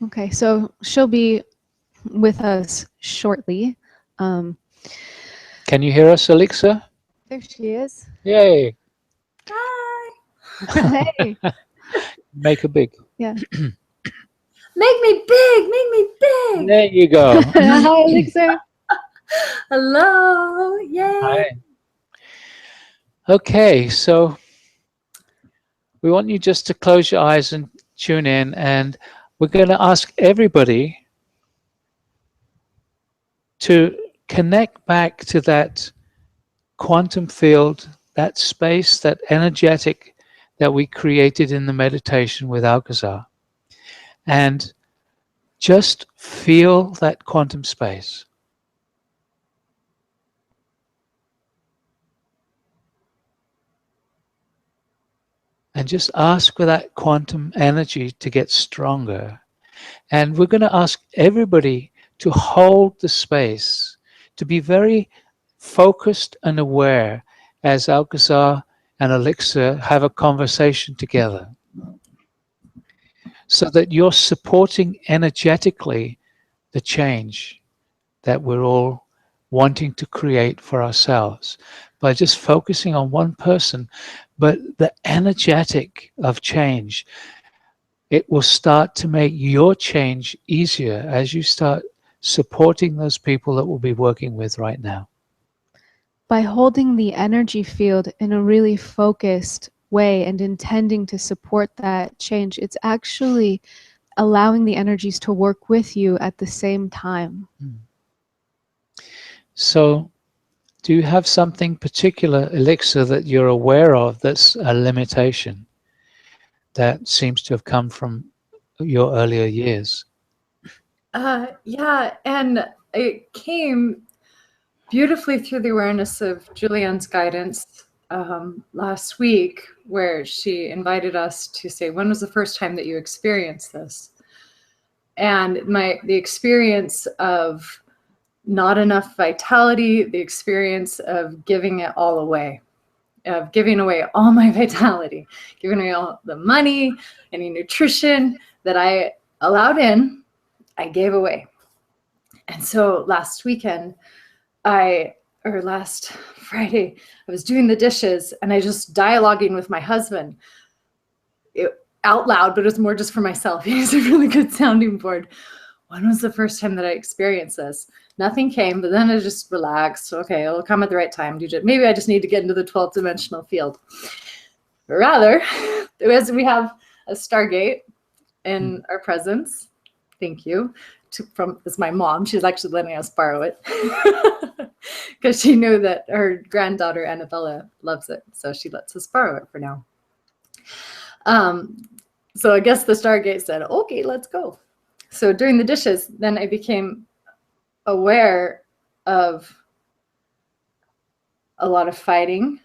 Okay, so she'll be with us shortly. Can you hear us, Elixir? There she is. Yay! Hi. Hey. Make her big. Yeah. Make me big. Make me big. There you go. Hi, Elixir. Hello. Yay. Hi. Okay, so we want you just to close your eyes and tune in, and we're going to ask everybody to connect back to that quantum field, that space, that energetic that we created in the meditation with Alcazar. And just feel that quantum space. And just ask for that quantum energy to get stronger. And we're going to ask everybody to hold the space, to be very focused and aware as Alcazar and Elixir have a conversation together, so that you're supporting energetically the change that we're all wanting to create for ourselves by just focusing on one person. But the energetic of change, it will start to make your change easier as you start supporting those people that we'll be working with right now. by holding the energy field in a really focused way and intending to support that change, it's actually allowing the energies to work with you at the same time. So, do you have something particular, Elixir, that you're aware of that's a limitation that seems to have come from your earlier years? Yeah, and it came beautifully through the awareness of Julianne's guidance last week, where she invited us to say, when was the first time that you experienced this? And the experience of not enough vitality, the experience of giving it all away, of giving away all my vitality, giving away all the money, any nutrition that I allowed in, I gave away. And so last Friday, I was doing the dishes and I just dialoguing with my husband out loud, but it was more just for myself. He's a really good sounding board. When was the first time that I experienced this? Nothing came, but then I just relaxed. Okay, it'll come at the right time. Maybe I just need to get into the 12th dimensional field. But rather, as we have a Stargate in our presence, thank you, it's my mom. She's actually letting us borrow it because she knew that her granddaughter Annabella loves it. So she lets us borrow it for now. So I guess the Stargate said, okay, let's go. So during the dishes, then I became aware of a lot of fighting,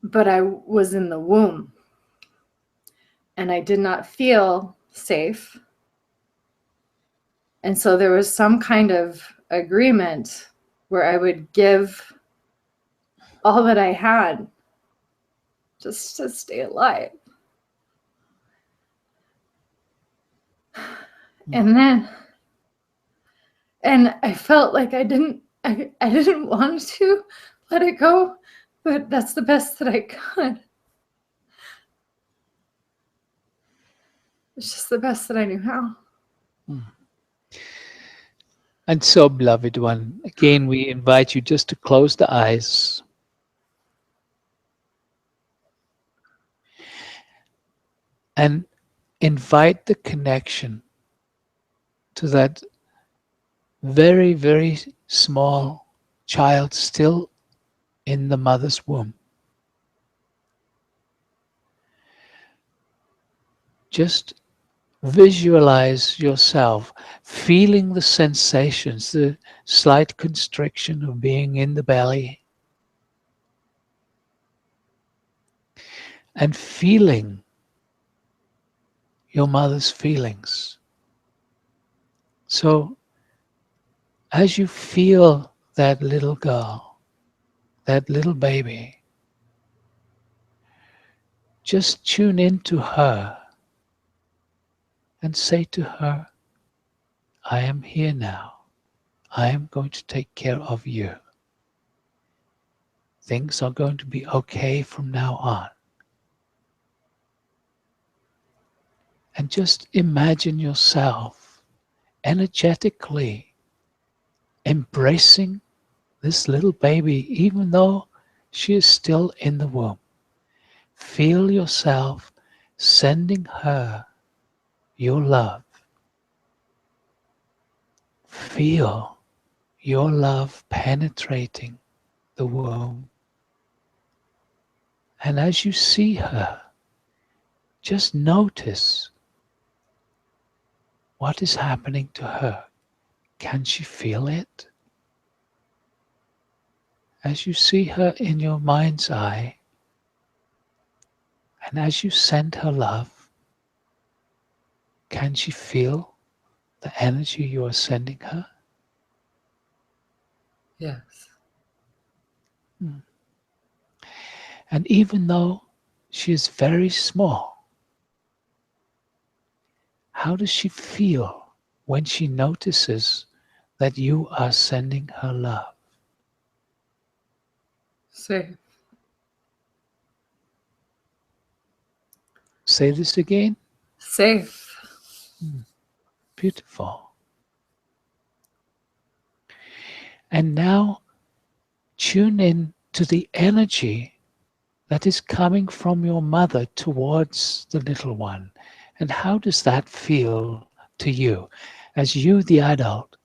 but I was in the womb and I did not feel safe. And so there was some kind of agreement where I would give all that I had just to stay alive. And I felt like I didn't want to let it go, but that's the best that I could. It's just the best that I knew how. And so, beloved one, again, we invite you just to close the eyes. And invite the connection to that very, very small child still in the mother's womb. Just visualize yourself feeling the sensations, the slight constriction of being in the belly, and feeling your mother's feelings. So, as you feel that little girl, that little baby, just tune into her and say to her, I am here now. I am going to take care of you. Things are going to be okay from now on. And just imagine yourself energetically embracing this little baby, even though she is still in the womb. Feel yourself sending her your love. Feel your love penetrating the womb. And as you see her, just notice what is happening to her. Can she feel it? As you see her in your mind's eye, and as you send her love, can she feel the energy you are sending her? Yes. And even though she is very small, how does she feel when she notices that you are sending her love? Safe. Say this again. Safe. Beautiful. And now tune in to the energy that is coming from your mother towards the little one. And how does that feel to you? As you, the adult,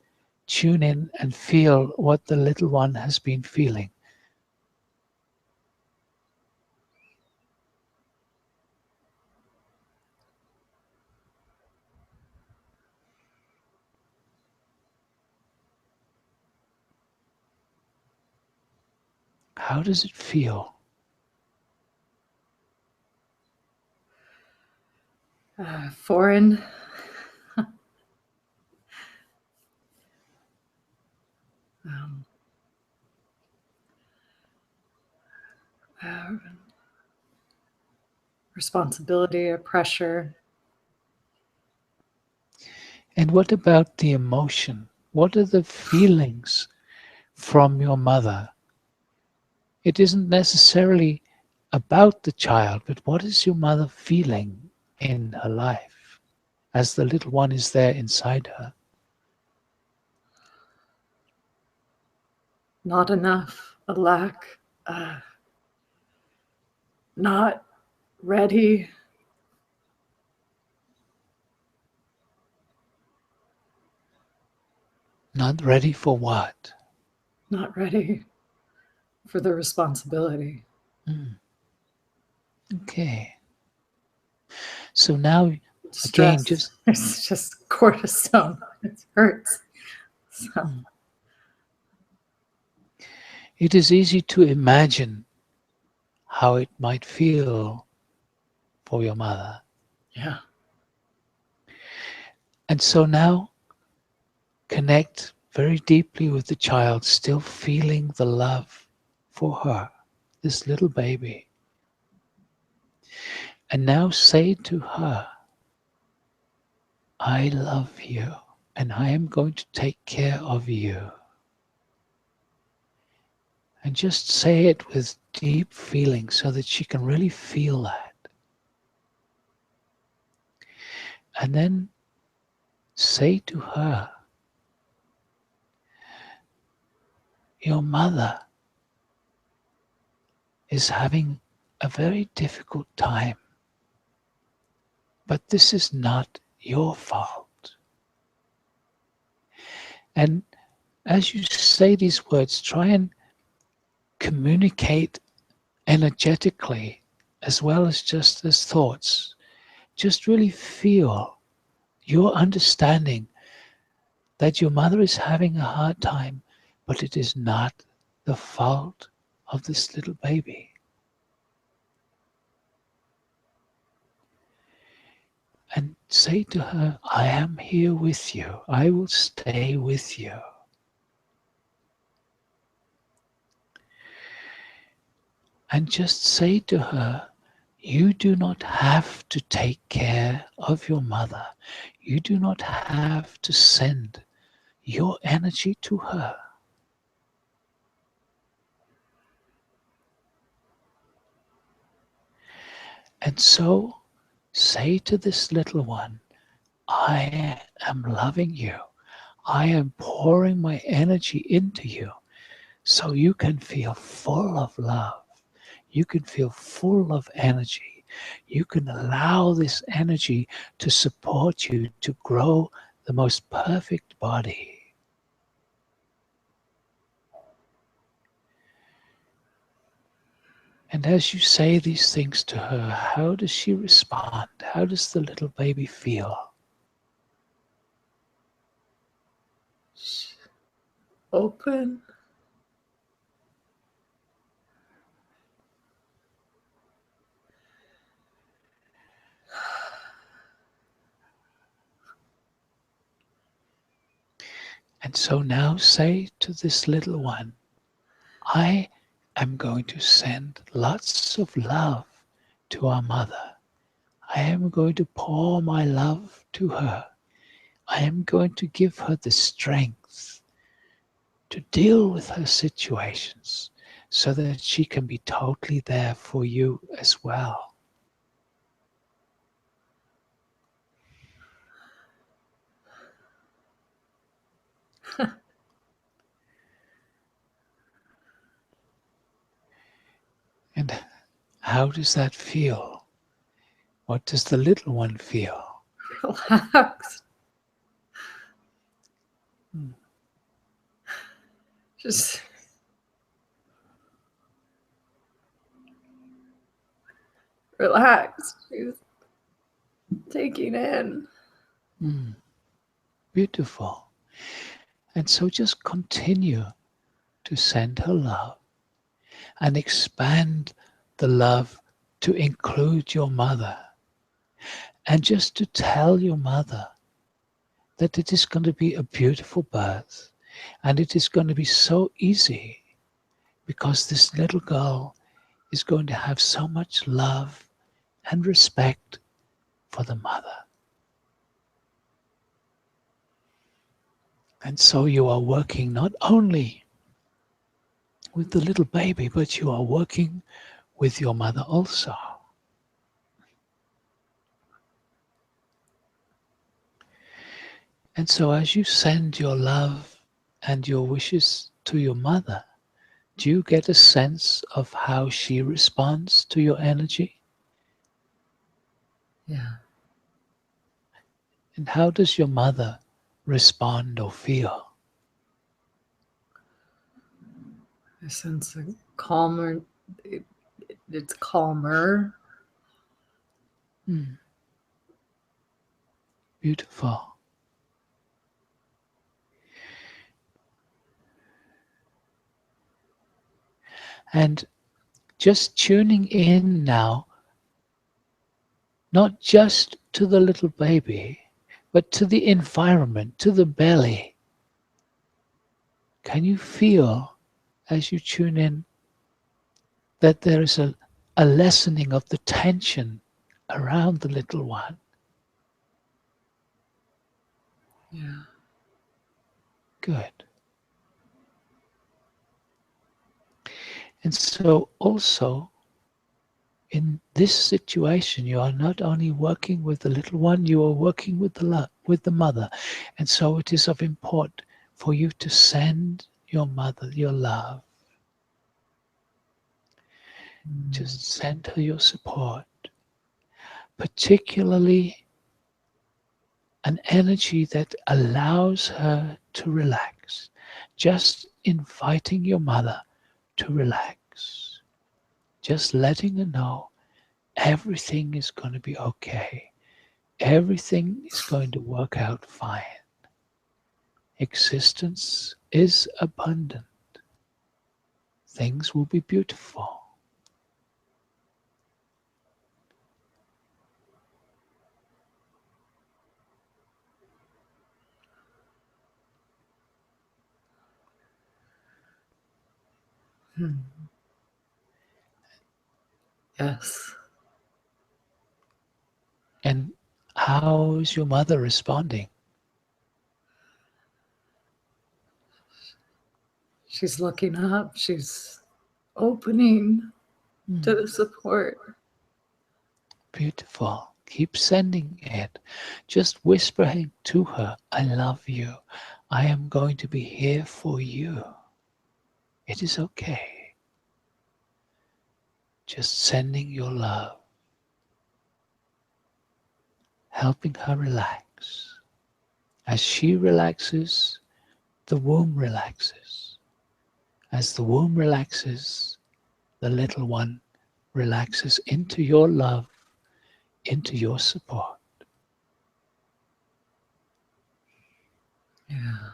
tune in and feel what the little one has been feeling. How does it feel? Foreign. um, uh, Responsibility or pressure. And what about the emotion? What are the feelings from your mother? It isn't necessarily about the child, but what is your mother feeling in her life as the little one is there inside her? Not enough. A lack. Not ready. Not ready for what? Not ready for the responsibility. Okay. So now, Stress. again, just It's just cortisone. It hurts. So, it is easy to imagine how it might feel for your mother. yeah. And so now connect very deeply with the child, still feeling the love for her, this little baby. And now say to her, I love you and I am going to take care of you. And just say it with deep feeling so that she can really feel that. And then say to her, your mother is having a very difficult time, but this is not your fault. And as you say these words, try and communicate energetically as well as just as thoughts. Just really feel your understanding that your mother is having a hard time, but it is not the fault of this little baby. And say to her, I am here with you. I will stay with you. And just say to her, you do not have to take care of your mother. You do not have to send your energy to her. And so say to this little one, I am loving you. I am pouring my energy into you so you can feel full of love. You can feel full of energy. You can allow this energy to support you to grow the most perfect body. And as you say these things to her, how does she respond? How does the little baby feel? Open. And so now say to this little one, I am going to send lots of love to our mother. I am going to pour my love to her. I am going to give her the strength to deal with her situations so that she can be totally there for you as well. how does that feel? What does the little one feel? Relaxed. Hmm. Just relaxed. She's taking in. Beautiful. And so just continue to send her love and expand the love to include your mother. And just to tell your mother that it is going to be a beautiful birth and it is going to be so easy because this little girl is going to have so much love and respect for the mother. And so you are working not only with the little baby, but you are working with your mother also. And so as you send your love and your wishes to your mother, do you get a sense of how she responds to your energy? Yeah. And how does your mother respond or feel? I sense a calmer. It's calmer. Beautiful. And just tuning in now, not just to the little baby, but to the environment, to the belly. Can you feel, as you tune in, that there is a lessening of the tension around the little one? Yeah. Good. And so also, in this situation, you are not only working with the little one, you are working with the mother. And so it is of import for you to send your mother your love. Just send her your support, particularly an energy that allows her to relax. Just inviting your mother to relax. Just letting her know everything is going to be okay. Everything is going to work out fine. Existence is abundant. Things will be beautiful. Yes. And how is your mother responding? She's looking up. She's opening to the support. Beautiful. Keep sending it. Just whispering to her, I love you. I am going to be here for you. It is okay. Just sending your love. Helping her relax. As she relaxes, the womb relaxes. As the womb relaxes, the little one relaxes into your love, into your support. Yeah.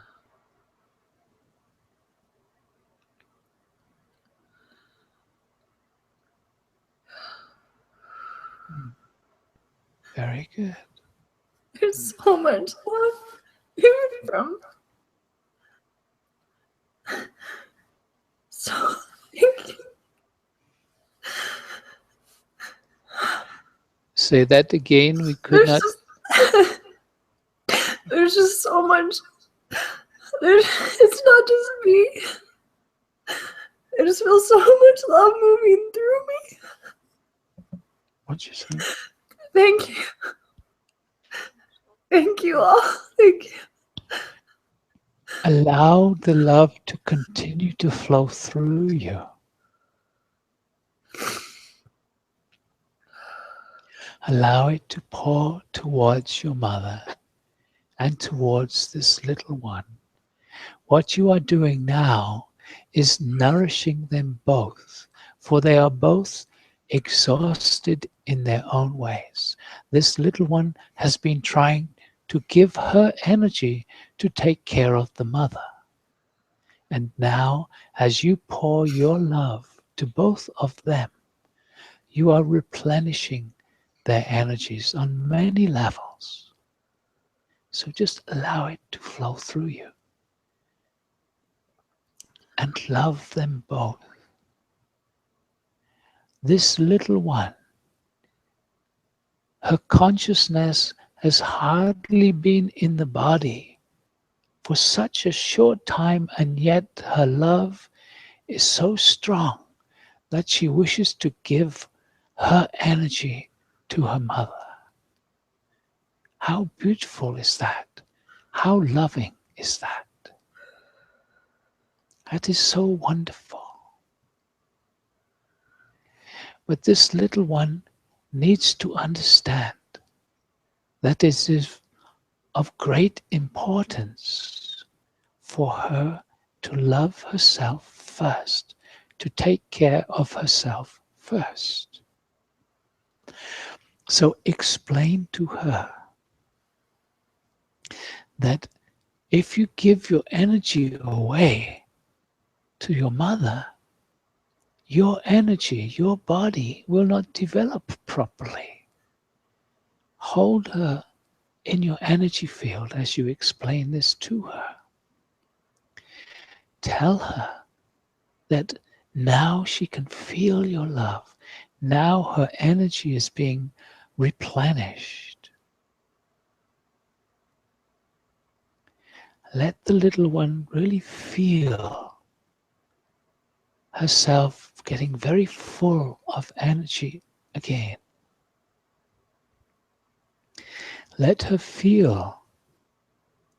Very good. There's so much love even from. So thank you. Say that again. We could not. There's just so much. It's not just me. I just feel so much love moving through me. What'd you say? Thank you. Thank you all. Thank you. Allow the love to continue to flow through you. Allow it to pour towards your mother and towards this little one. What you are doing now is nourishing them both, for they are both exhausted in their own ways. This little one has been trying to give her energy to take care of the mother. And now, as you pour your love to both of them, you are replenishing their energies on many levels. So just allow it to flow through you. And love them both. This little one, her consciousness has hardly been in the body for such a short time, and yet her love is so strong that she wishes to give her energy to her mother. How beautiful is that? How loving is that? That is so wonderful. But this little one needs to understand that it is of great importance for her to love herself first, to take care of herself first. So explain to her that if you give your energy away to your mother, your energy, your body will not develop properly. Hold her in your energy field as you explain this to her. Tell her that now she can feel your love. Now her energy is being replenished. Let the little one really feel herself getting very full of energy again. Let her feel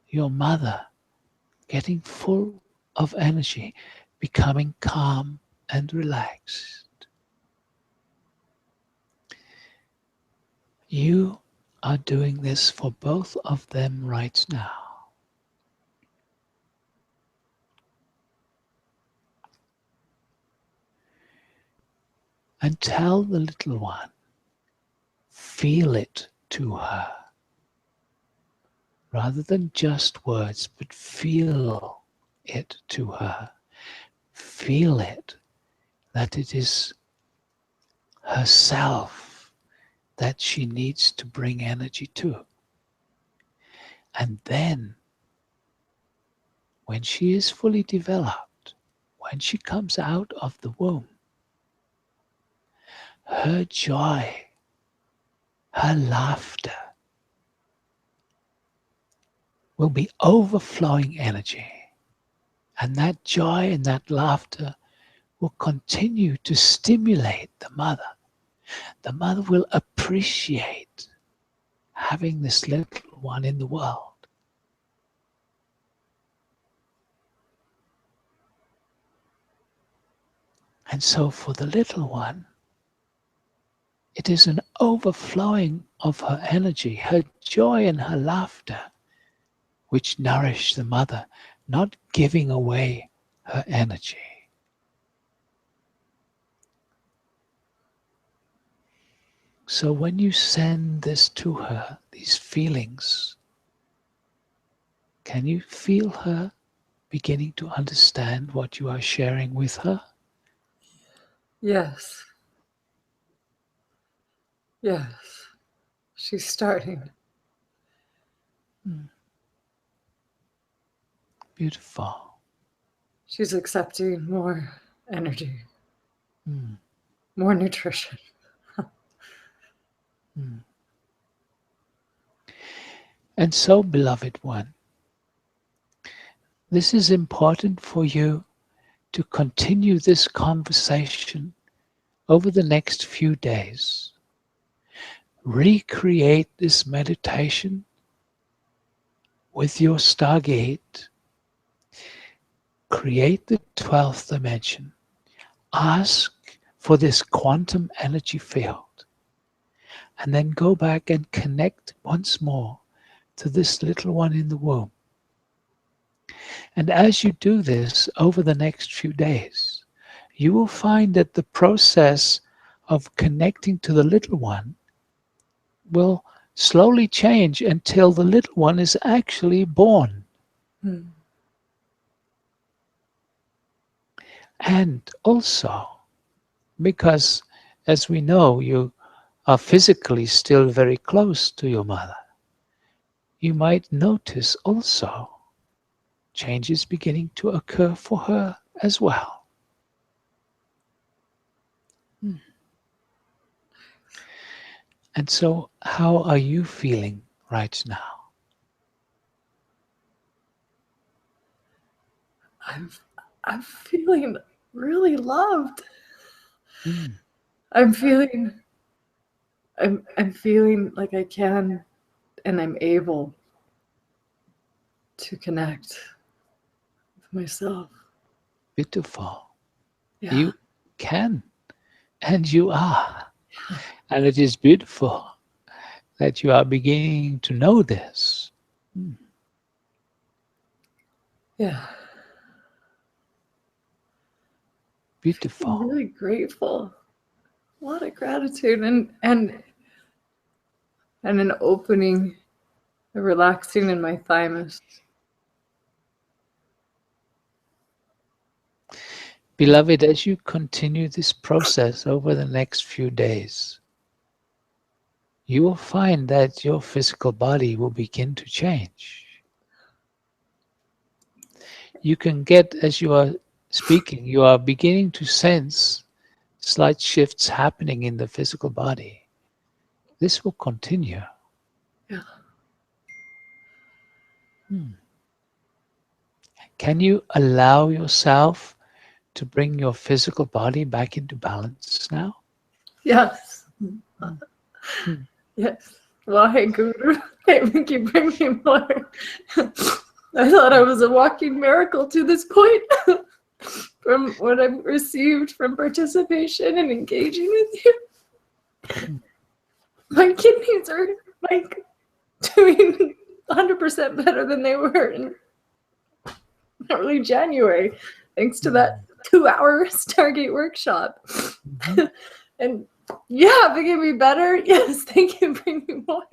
your mother getting full of energy, becoming calm and relaxed. You are doing this for both of them right now. And tell the little one, feel it to her. Rather than just words, but feel it to her. Feel it, that it is herself that she needs to bring energy to. And then, when she is fully developed, when she comes out of the womb, her joy, her laughter will be overflowing energy. And that joy and that laughter will continue to stimulate the mother. The mother will appreciate having this little one in the world. And so for the little one, it is an overflowing of her energy, her joy and her laughter, which nourish the mother, not giving away her energy. So when you send this to her, these feelings, can you feel her beginning to understand what you are sharing with her? Yes. Yes. She's starting. Beautiful. She's accepting more energy, Mm. more nutrition. And so, beloved one, this is important for you to continue this conversation over the next few days. Recreate this meditation with your Stargate. Create the 12th dimension. Ask for this quantum energy field. and then go back and connect once more to this little one in the womb. And as you do this over the next few days, you will find that the process of connecting to the little one will slowly change until the little one is actually born. Mm. And also, because as we know, you are physically still very close to your mother, you might notice also changes beginning to occur for her as well. And so, how are you feeling right now? I'm feeling really loved. Mm. I'm feeling like I can and I'm able to connect with myself. Beautiful. Yeah. You can, and you are. And it is beautiful that you are beginning to know this. Yeah. Beautiful. I'm really grateful. A lot of gratitude and an opening, a relaxing in my thymus. Beloved, as you continue this process over the next few days, you will find that your physical body will begin to change. You can get, as you are speaking, you are beginning to sense slight shifts happening in the physical body. This will continue. Yeah. Can you allow yourself to bring your physical body back into balance now? Yes. Yes. Why, Guru? Thank you, bring me more. I thought I was a walking miracle to this point from what I've received from participation and engaging with you. My kidneys are like doing 100% better than they were in early January, thanks to that 2-hour Stargate workshop. And yeah, they can be better. Yes, they can bring me more.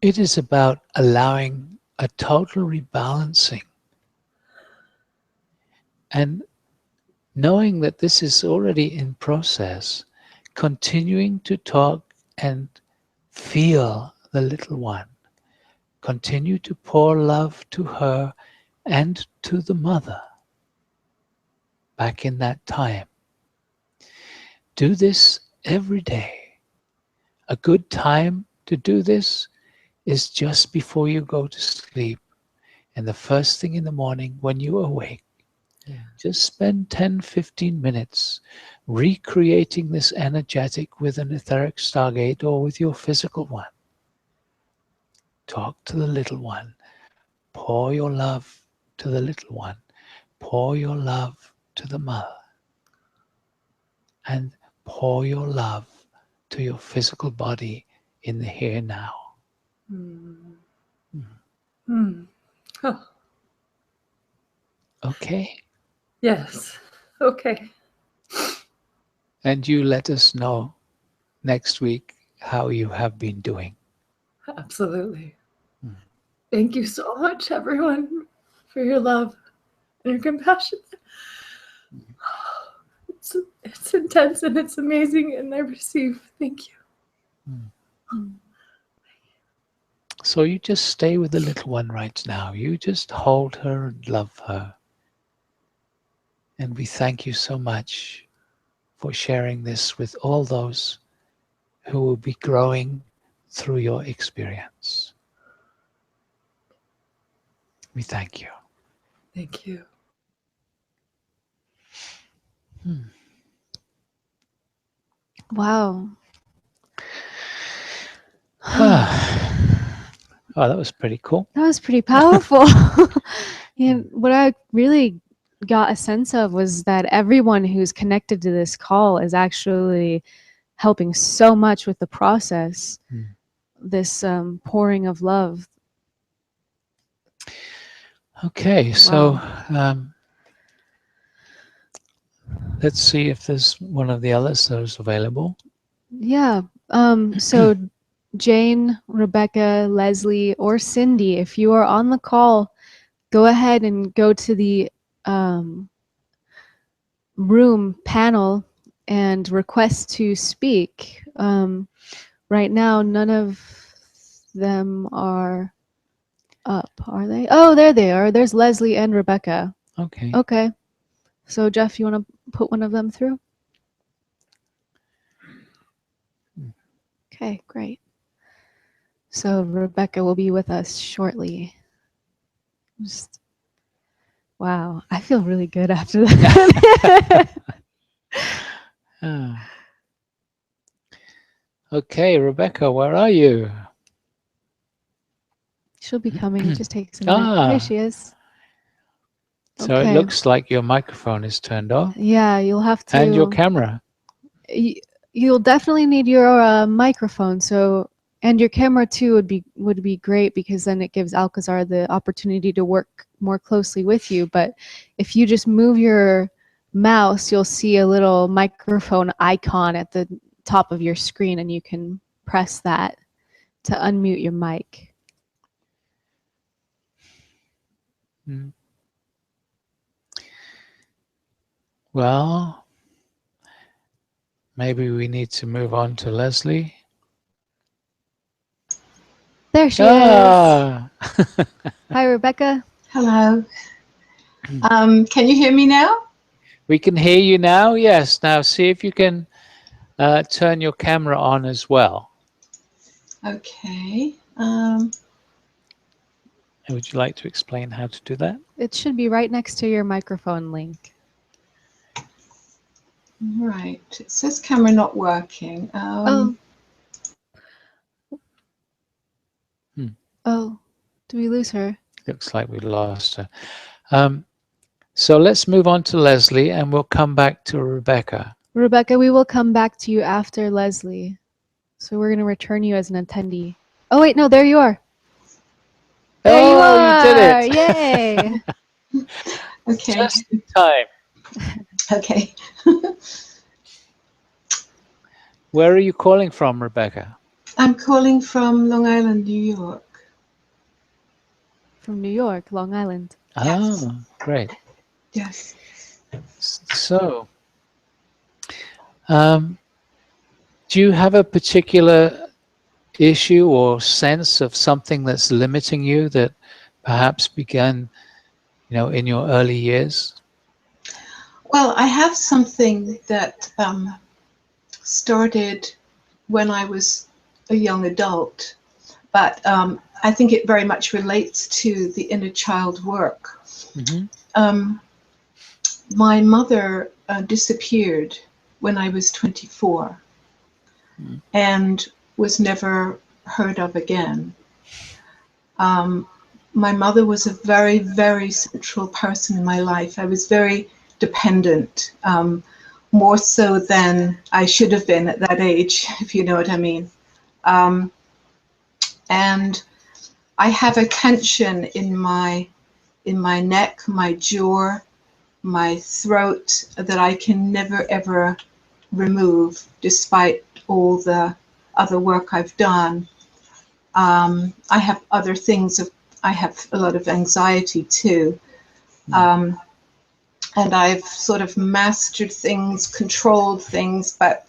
It is about allowing a total rebalancing and knowing that this is already in process, continuing to talk and feel the little one. Continue to pour love to her and to the mother back in that time. Do this every day. A good time to do this is just before you go to sleep and the first thing in the morning when you awake. Just spend 10-15 minutes recreating this energetic with an etheric stargate or with your physical one. Talk to the little one. Pour your love to the little one. Pour your love to the mother. And pour your love to your physical body in the here now. Oh, Okay? yes. Okay. And you let us know next week how you have been doing. Absolutely. Thank you so much, everyone, for your love and your compassion. It's intense and it's amazing, and I receive. Thank you. So you just stay with the little one right now. You just hold her and love her. And we thank you so much for sharing this with all those who will be growing through your experience. We thank you. Thank you. Wow. Oh, that was pretty cool. That was pretty powerful. And what I really got a sense of was that everyone who's connected to this call is actually helping so much with the process. Mm. This pouring of love. Okay, so let's see if there's one of the others that is available. Yeah. So Jane, Rebecca, Leslie, or Cindy, if you are on the call, go ahead and go to the room panel and request to speak. Right now, none of them are up, are they? Oh, there they are. There's Leslie and Rebecca. Okay. Okay. So Jeff, you want to put one of them through? Okay, great. So Rebecca will be with us shortly. Wow, I feel really good after that. Ah. Okay, Rebecca, where are you? She'll be coming. It just takes a minute. There she is. So it Okay. looks like your microphone is turned off. Yeah, you'll have to. And your camera. You'll definitely need your microphone. So, and your camera too would be great, because then it gives Alcazar the opportunity to work more closely with you. But if you just move your mouse, you'll see a little microphone icon at the top of your screen, and you can press that to unmute your mic. Mm. Well, maybe we need to move on to Leslie. There she is. Hi, Rebecca. Hello. Can you hear me now? We can hear you now. Yes. Now see if you can turn your camera on as well. Okay. Would you like to explain how to do that? It should be right next to your microphone link. Right. It says camera not working. Oh, do we lose her? Looks like we lost her. So let's move on to Leslie, and we'll come back to Rebecca. Rebecca, we will come back to you after Leslie. So we're going to return you as an attendee. Oh, wait, no, there you are. There you are. You did it. Yay. Okay. Just in time. Okay. Where are you calling from, Rebecca? I'm calling from Long Island, New York. From New York, Long Island. Yes. Ah, great. Yes. So, do you have a particular issue or sense of something that's limiting you that perhaps began, in your early years? Well, I have something that started when I was a young adult, but I think it very much relates to the inner child work. Mm-hmm. My mother disappeared when I was 24 and was never heard of again. My mother was a very, very central person in my life. I was very dependent, more so than I should have been at that age, if you know what I mean. And I have a tension in my neck, my jaw, my throat that I can never ever remove, despite all the other work I've done. I have other things. I have a lot of anxiety too. And I've sort of mastered things, controlled things, but,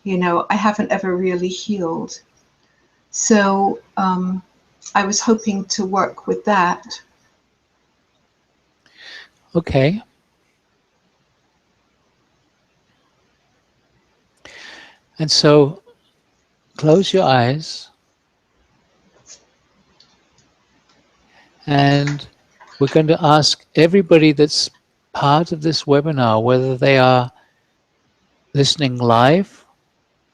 I haven't ever really healed. So I was hoping to work with that. Okay. And so close your eyes, and we're going to ask everybody that's part of this webinar, whether they are listening live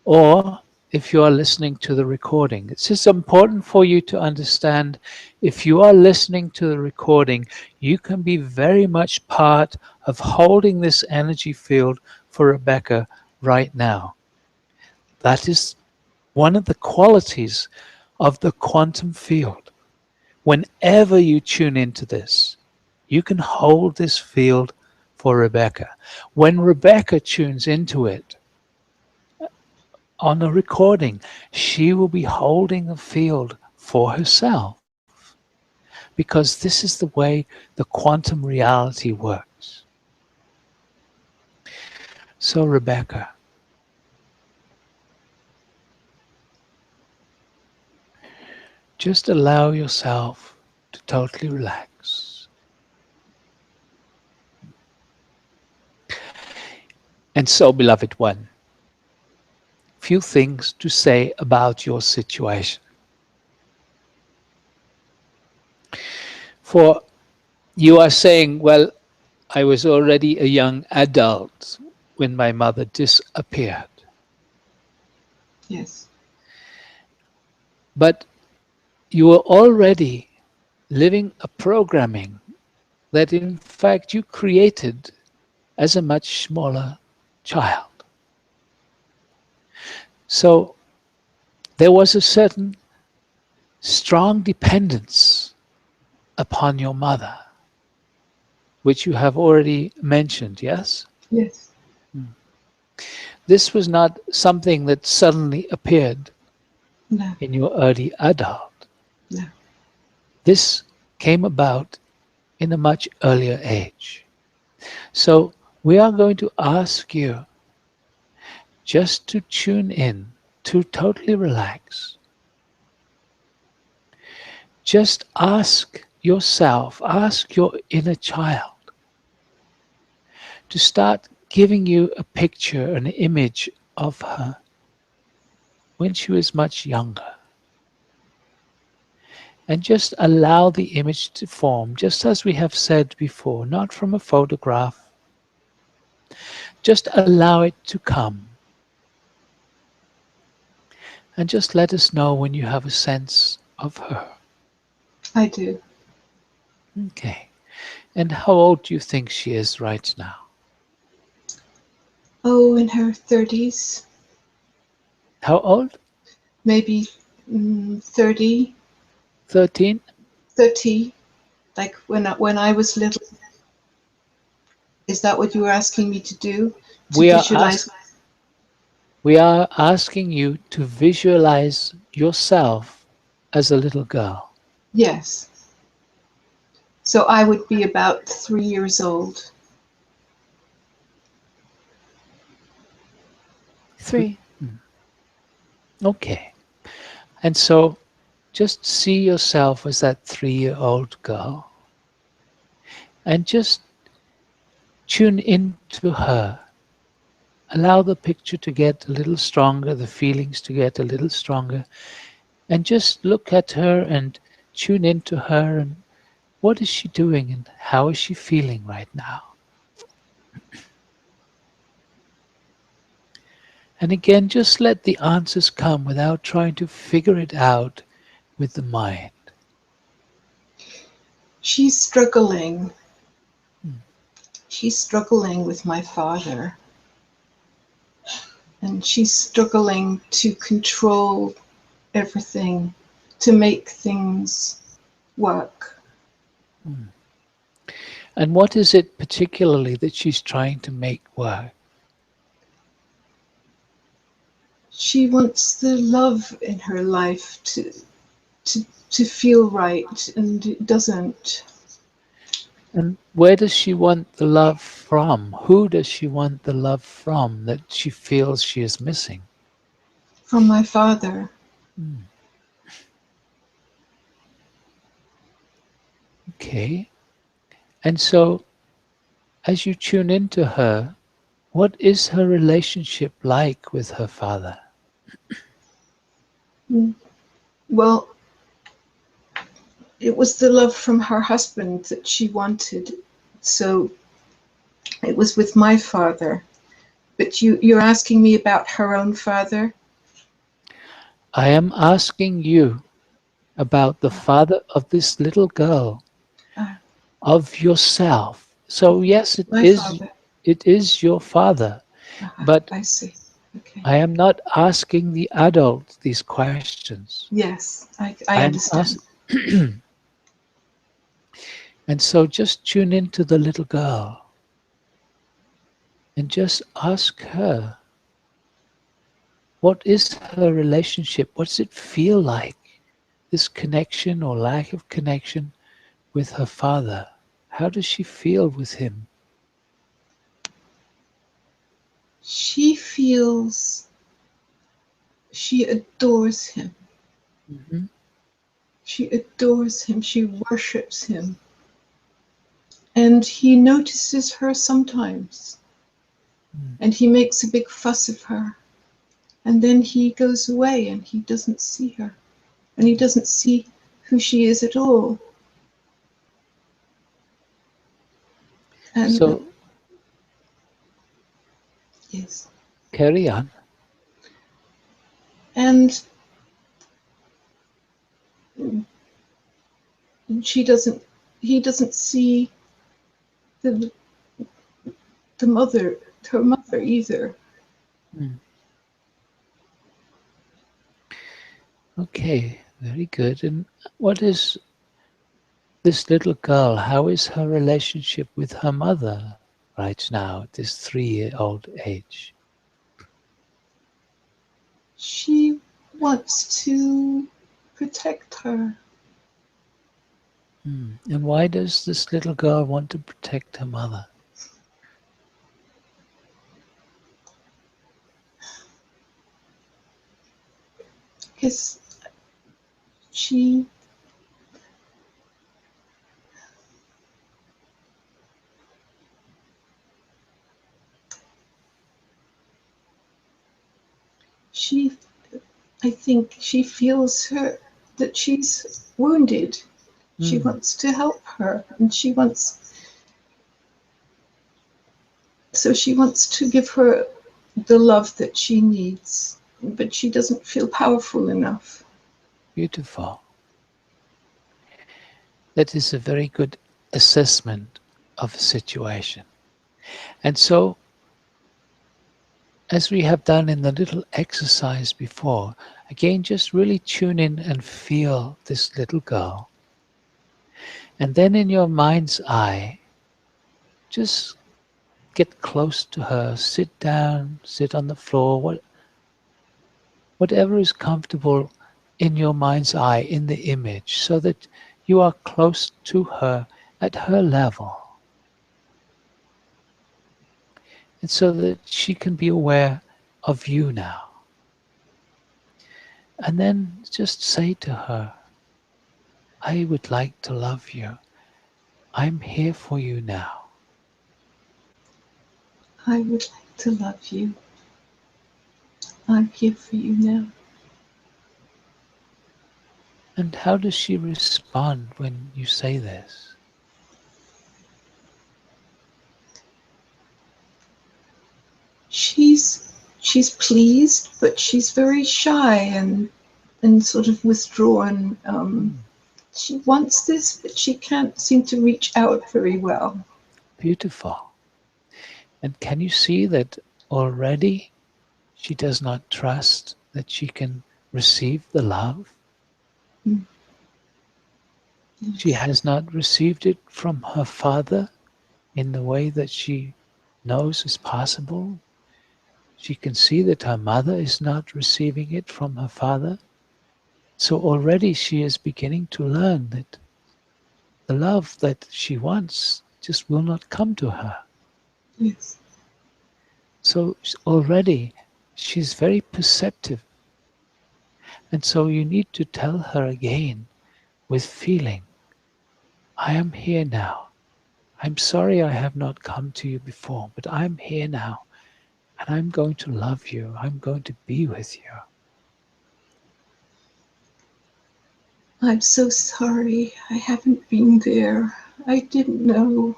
or if you are listening to the recording. It's just important for you to understand, if you are listening to the recording, you can be very much part of holding this energy field for Rebecca right now. That is one of the qualities of the quantum field. Whenever you tune into this, you can hold this field for Rebecca. When Rebecca tunes into it on a recording, she will be holding the field for herself, because this is the way the quantum reality works. So, Rebecca, just allow yourself to totally relax. And so, beloved one, few things to say about your situation. For you are saying, well, I was already a young adult when my mother disappeared. Yes. But you were already living a programming that in fact you created as a much smaller child. So there was a certain strong dependence upon your mother, which you have already mentioned, yes? Yes. This was not something that suddenly appeared No. in your early adult. No. This came about in a much earlier age. So we are going to ask you just to tune in, to totally relax. Just ask yourself, ask your inner child to start giving you a picture, an image of her when she was much younger. And just allow the image to form, just as we have said before, not from a photograph. Just allow it to come. And just let us know when you have a sense of her. I do. Okay. And how old do you think she is right now? Oh, in her 30s, How old? maybe 30, 13? 30, like when I was little. Is that what you were asking me to do? To We visualize? are asking you to visualize yourself as a little girl. Yes. So I would be about 3 years old. 3. Okay. And so just see yourself as that 3-year-old girl. And just tune into her. Allow the picture to get a little stronger, the feelings to get a little stronger. And just look at her and tune into her, and what is she doing and how is she feeling right now? And again, just let the answers come without trying to figure it out with the mind. She's struggling. She's struggling with my father. And she's struggling to control everything, to make things work. And what is it particularly that she's trying to make work? She wants the love in her life to feel right, and it doesn't. And where does she want the love from? Who does she want the love from that she feels she is missing? From my father. Okay. And so, as you tune into her, what is her relationship like with her father? Well, it was the love from her husband that she wanted. So it was with my father. But you're asking me about her own father? I am asking you about the father of this little girl, of yourself. So yes, My father. it is your father, but I see. Okay. I am not asking the adult these questions. Yes, I I am understand. And so just tune into the little girl and just ask her, what is her relationship? What does it feel like? This connection or lack of connection with her father. How does she feel with him? She feels she adores him. Mm-hmm. She adores him. She worships him. And he notices her sometimes. And he makes a big fuss of her. And then he goes away and he doesn't see her. And he doesn't see who she is at all. And So yes. carry on. And he doesn't see the mother, her mother either. Okay, very good. And what is this little girl? How is her relationship with her mother right now at this 3-year-old age? She wants to protect her. And why does this little girl want to protect her mother? Because she she I think she feels her that she's wounded. She wants to help her and she wants to give her the love that she needs, but she doesn't feel powerful enough. Beautiful. That is a very good assessment of a situation. And so, as we have done in the little exercise before, again, just really tune in and feel this little girl. And then in your mind's eye, just get close to her, sit down, sit on the floor, whatever is comfortable in your mind's eye, in the image, so that you are close to her at her level. And so that she can be aware of you now. And then just say to her, I would like to love you. I'm here for you now. I would like to love you. I'm here for you now. And how does she respond when you say this? She's pleased, but she's very shy and sort of withdrawn. She wants this, but she can't seem to reach out very well. Beautiful. And can you see that already she does not trust that she can receive the love? Mm. She has not received it from her father in the way that she knows is possible. She can see that her mother is not receiving it from her father. So already she is beginning to learn that the love that she wants just will not come to her. Yes. So already she's very perceptive. And so you need to tell her again with feeling, I am here now. I'm sorry I have not come to you before, but I'm here now. And I'm going to love you. I'm going to be with you. I'm so sorry. I haven't been there. I didn't know.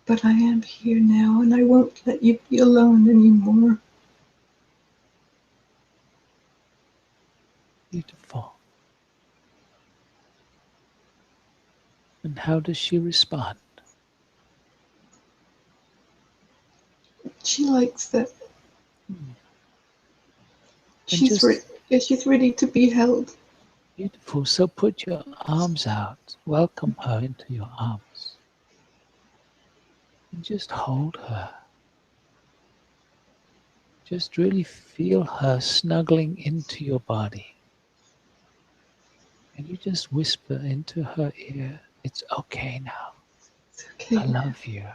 But I am here now, and I won't let you be alone anymore. Beautiful. And how does she respond? She likes that. And just She's ready to be held. beautiful. So put your arms out. Welcome her into your arms. And just hold her. Just really feel her snuggling into your body. And you just whisper into her ear, it's okay now. It's okay. I love you.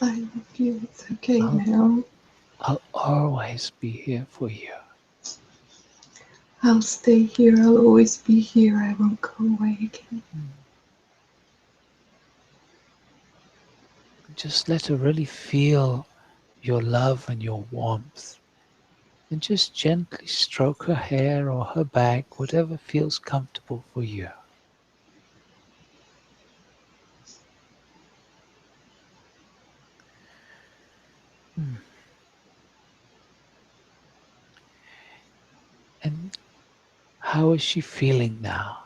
I love you. It's okay I'll- now. I'll always be here for you. I'll stay here. I'll always be here. I won't go away again. Just let her really feel your love and your warmth. And just gently stroke her hair or her back, whatever feels comfortable for you. And how is she feeling now?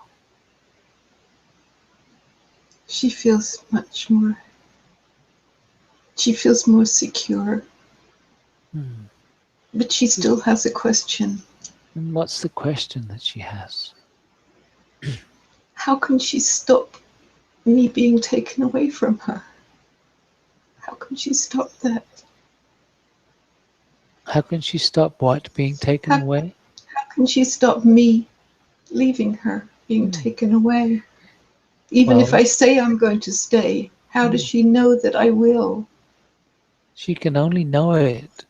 She feels much more. She feels more secure. But she still has a question. And what's the question that she has? How can she stop me being taken away from her? How can she stop that? How can she stop what being taken away? How can she stop me leaving her, being taken away? Even if I say I'm going to stay, how does she know that I will? She can only know it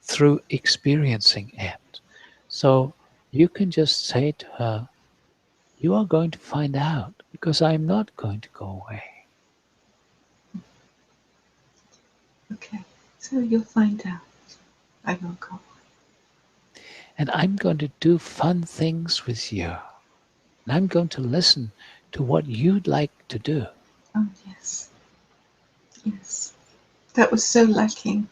through experiencing it. So you can just say to her, you are going to find out because I'm not going to go away. Okay, so you'll find out. I will go. And I'm going to do fun things with you. And I'm going to listen to what you'd like to do. Oh, yes. Yes. That was so lacking.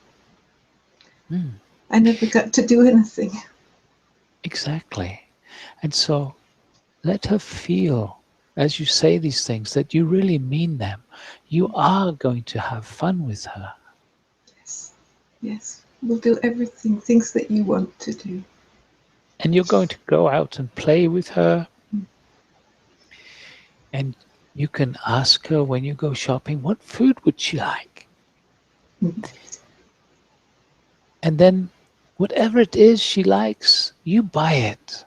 I never got to do anything. Exactly. And so let her feel, as you say these things, that you really mean them. You are going to have fun with her. Yes. Yes. We'll do everything, things that you want to do. And you're going to go out and play with her. And you can ask her when you go shopping, what food would she like? And then whatever it is she likes, you buy it.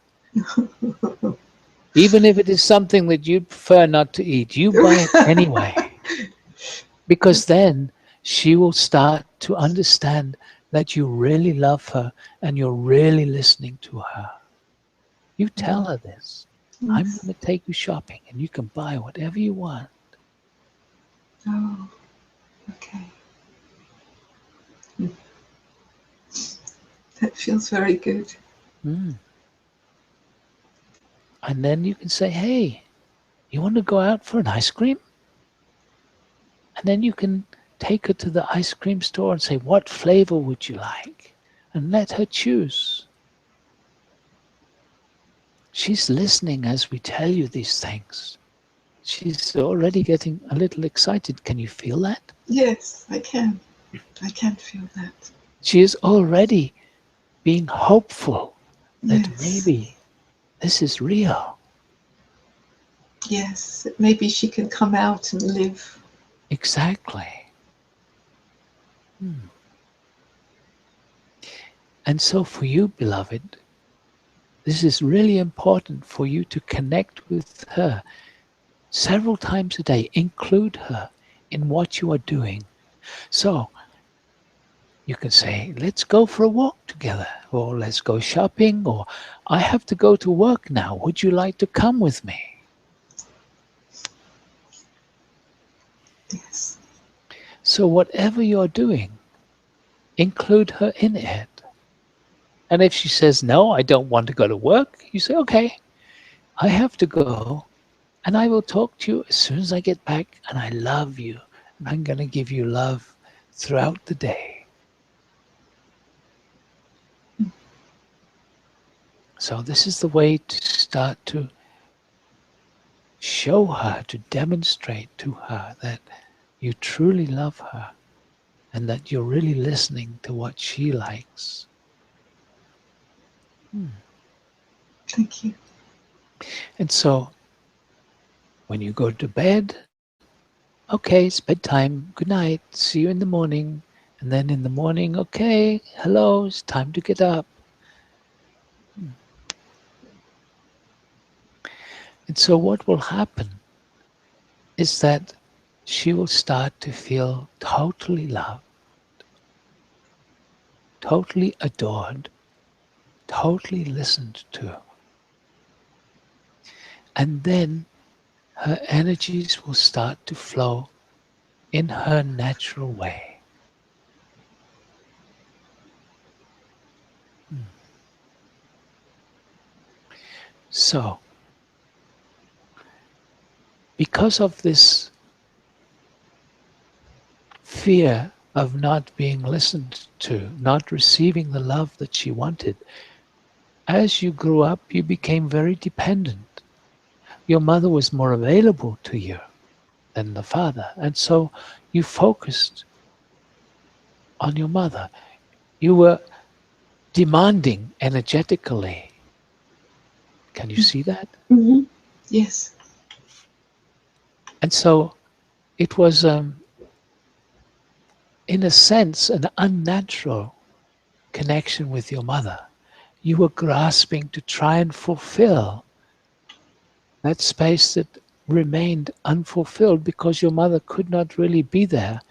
Even if it is something that you'd prefer not to eat, you buy it anyway. Because then she will start to understand that you really love her and you're really listening to her. You tell her this. I'm going to take you shopping and you can buy whatever you want. Oh, okay. That feels very good. And then you can say, hey, you want to go out for an ice cream? And then you can take her to the ice cream store and say, what flavor would you like? And let her choose. She's listening as we tell you these things. She's already getting a little excited. Can you feel that? Yes, I can. I can feel that. She is already being hopeful that Yes. maybe this is real. Yes, maybe she can come out and live. Exactly. And so for you, beloved, this is really important for you to connect with her several times a day. Include her in what you are doing. So you can say, let's go for a walk together, or let's go shopping, or I have to go to work now. Would you like to come with me? Yes. So whatever you're doing, include her in it. And if she says, no, I don't want to go to work, you say, okay, I have to go, and I will talk to you as soon as I get back, and I love you, and I'm going to give you love throughout the day. So this is the way to start to show her, to demonstrate to her that you truly love her and that you're really listening to what she likes. Thank you. And so when you go to bed, okay, it's bedtime, good night, see you in the morning. And then in the morning, okay, hello, it's time to get up. And so what will happen is that she will start to feel totally loved, totally adored, totally listened to. And then her energies will start to flow in her natural way. So, because of this fear of not being listened to, not receiving the love that she wanted, as you grew up, you became very dependent. Your mother was more available to you than the father, and so you focused on your mother. You were demanding energetically. Can you see that? Mm-hmm. Yes. And so it was, in a sense, an unnatural connection with your mother. You were grasping to try and fulfill that space that remained unfulfilled because your mother could not really be there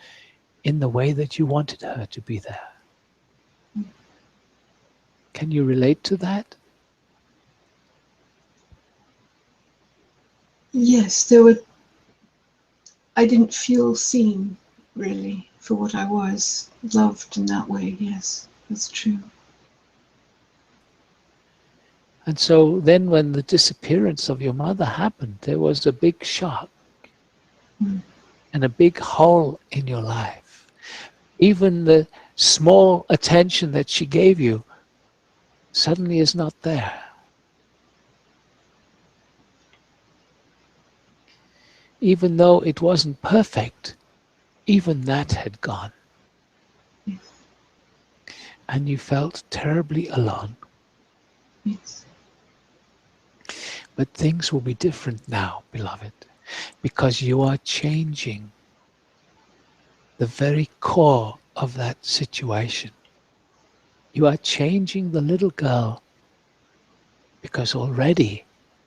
in the way that you wanted her to be there. Can you relate to that? Yes, I didn't feel seen, really, for what I was. Loved in that way, yes, that's true. And so then when the disappearance of your mother happened, there was a big shock and a big hole in your life. Even the small attention that she gave you suddenly is not there. Even though it wasn't perfect, even that had gone. Yes. And you felt terribly alone. Yes. But things will be different now, beloved, because you are changing the very core of that situation. You are changing the little girl because already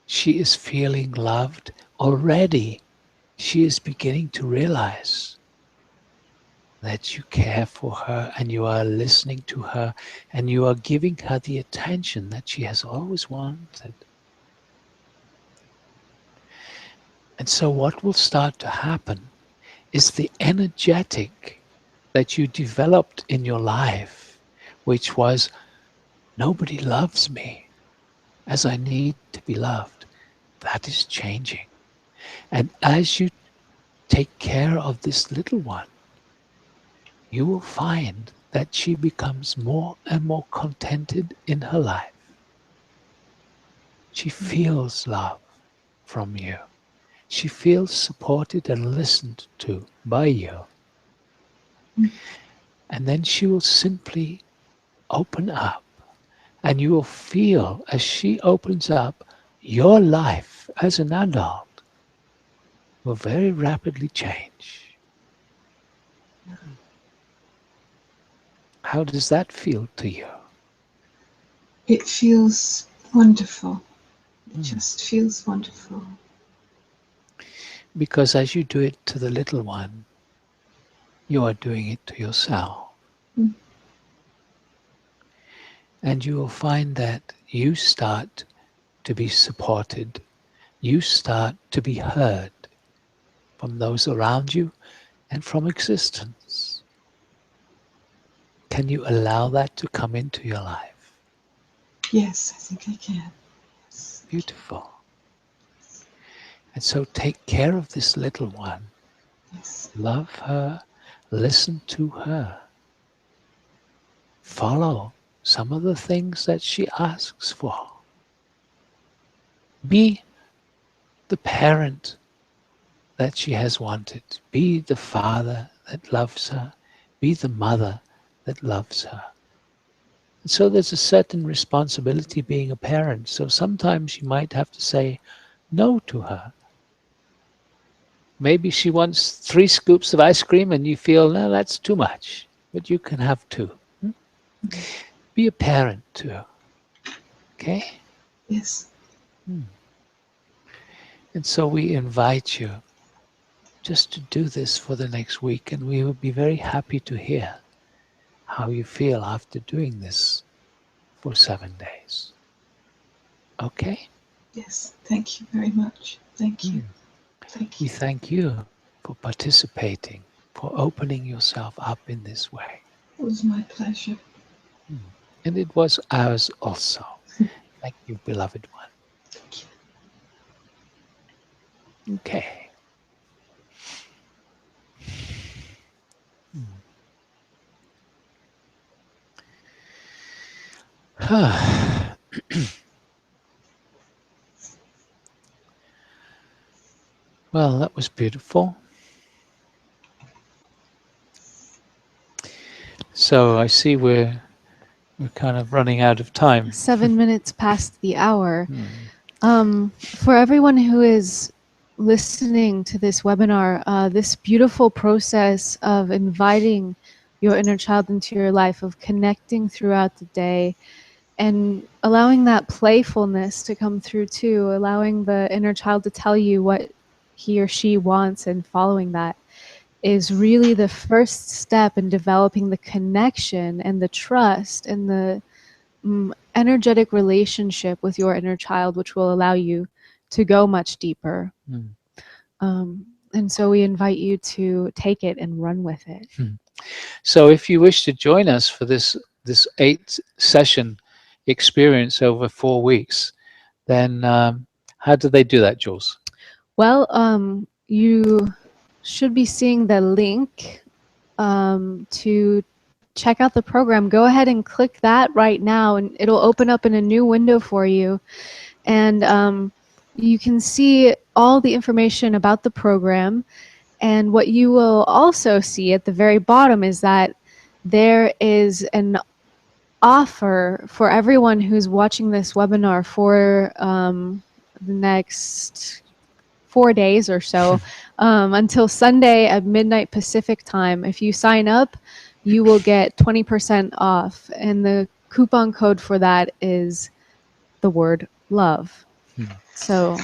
she is feeling loved. Already she is beginning to realize that you care for her and you are listening to her and you are giving her the attention that she has always wanted. And so what will start to happen is the energetic that you developed in your life, which was, nobody loves me as I need to be loved. That is changing. And as you take care of this little one, you will find that she becomes more and more contented in her life. She feels love from you. She feels supported and listened to by you. And then she will simply open up, and you will feel as she opens up, your life as an adult will very rapidly change. How does that feel to you? It feels wonderful. It just feels wonderful. Because as you do it to the little one, you are doing it to yourself. Mm. And you will find that you start to be supported. You start to be heard from those around you and from existence. Can you allow that to come into your life? Yes, I think I can. Yes. Beautiful. And so take care of this little one. Yes. Love her. Listen to her. Follow some of the things that she asks for. Be the parent that she has wanted. Be the father that loves her. Be the mother that loves her. So there's a certain responsibility being a parent. So sometimes you might have to say no to her. Maybe she wants 3 scoops of ice cream and you feel, no, that's too much, but you can have 2. Be a parent to her. Okay? Yes. And so we invite you just to do this for the next week, and we will be very happy to hear how you feel after doing this for 7 days. Okay? Yes. Thank you very much. Thank you. Thank We you. thank you for participating, for opening yourself up in this way. It was my pleasure. And it was ours also. Thank you, beloved one. Thank you. Okay. Well, that was beautiful. So I see we're kind of running out of time. 7 minutes past the hour. For everyone who is listening to this webinar, this beautiful process of inviting your inner child into your life, of connecting throughout the day, and allowing that playfulness to come through too, allowing the inner child to tell you what he or she wants and following that, is really the first step in developing the connection and the trust and the energetic relationship with your inner child, which will allow you to go much deeper. And so we invite you to take it and run with it. So if you wish to join us for this 8-session experience over 4 weeks, then how do they do that, Jules? Well, you should be seeing the link to check out the program. Go ahead and click that right now, and it'll open up in a new window for you. And you can see all the information about the program. And what you will also see at the very bottom is that there is an offer for everyone who's watching this webinar for the next 4 days or so, until Sunday at midnight Pacific time. If you sign up, you will get 20% off. And the coupon code for that is the word love. So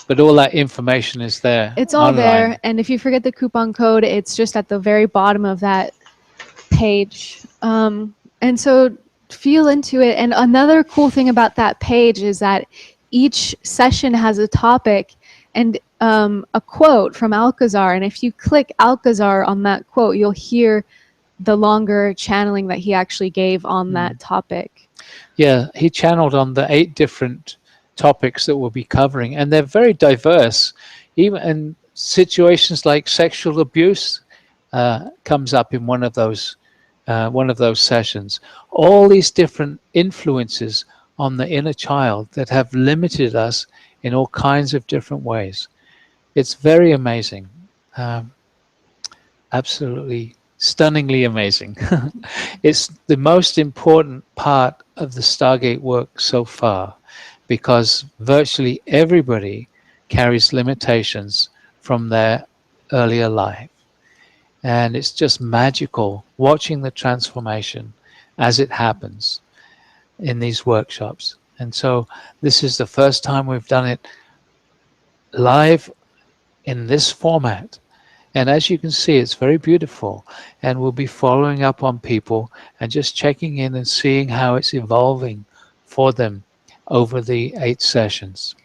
But all that information is there. it's all online. there. And if you forget the coupon code, it's just at the very bottom of that page. And so feel into it. And another cool thing about that page is that each session has a topic and a quote from Alcazar. And if you click Alcazar on that quote, you'll hear the longer channeling that he actually gave on that topic. Yeah, he channeled on the 8 different topics that we'll be covering, and they're very diverse. Even in situations like sexual abuse comes up in one of those sessions. All these different influences on the inner child that have limited us in all kinds of different ways. It's very amazing. Absolutely stunningly amazing. It's the most important part of the Stargate work so far, because virtually everybody carries limitations from their earlier life. And it's just magical watching the transformation as it happens in these workshops. And so this is the first time we've done it live in this format. And as you can see, it's very beautiful. And we'll be following up on people and just checking in and seeing how it's evolving for them over the 8 sessions.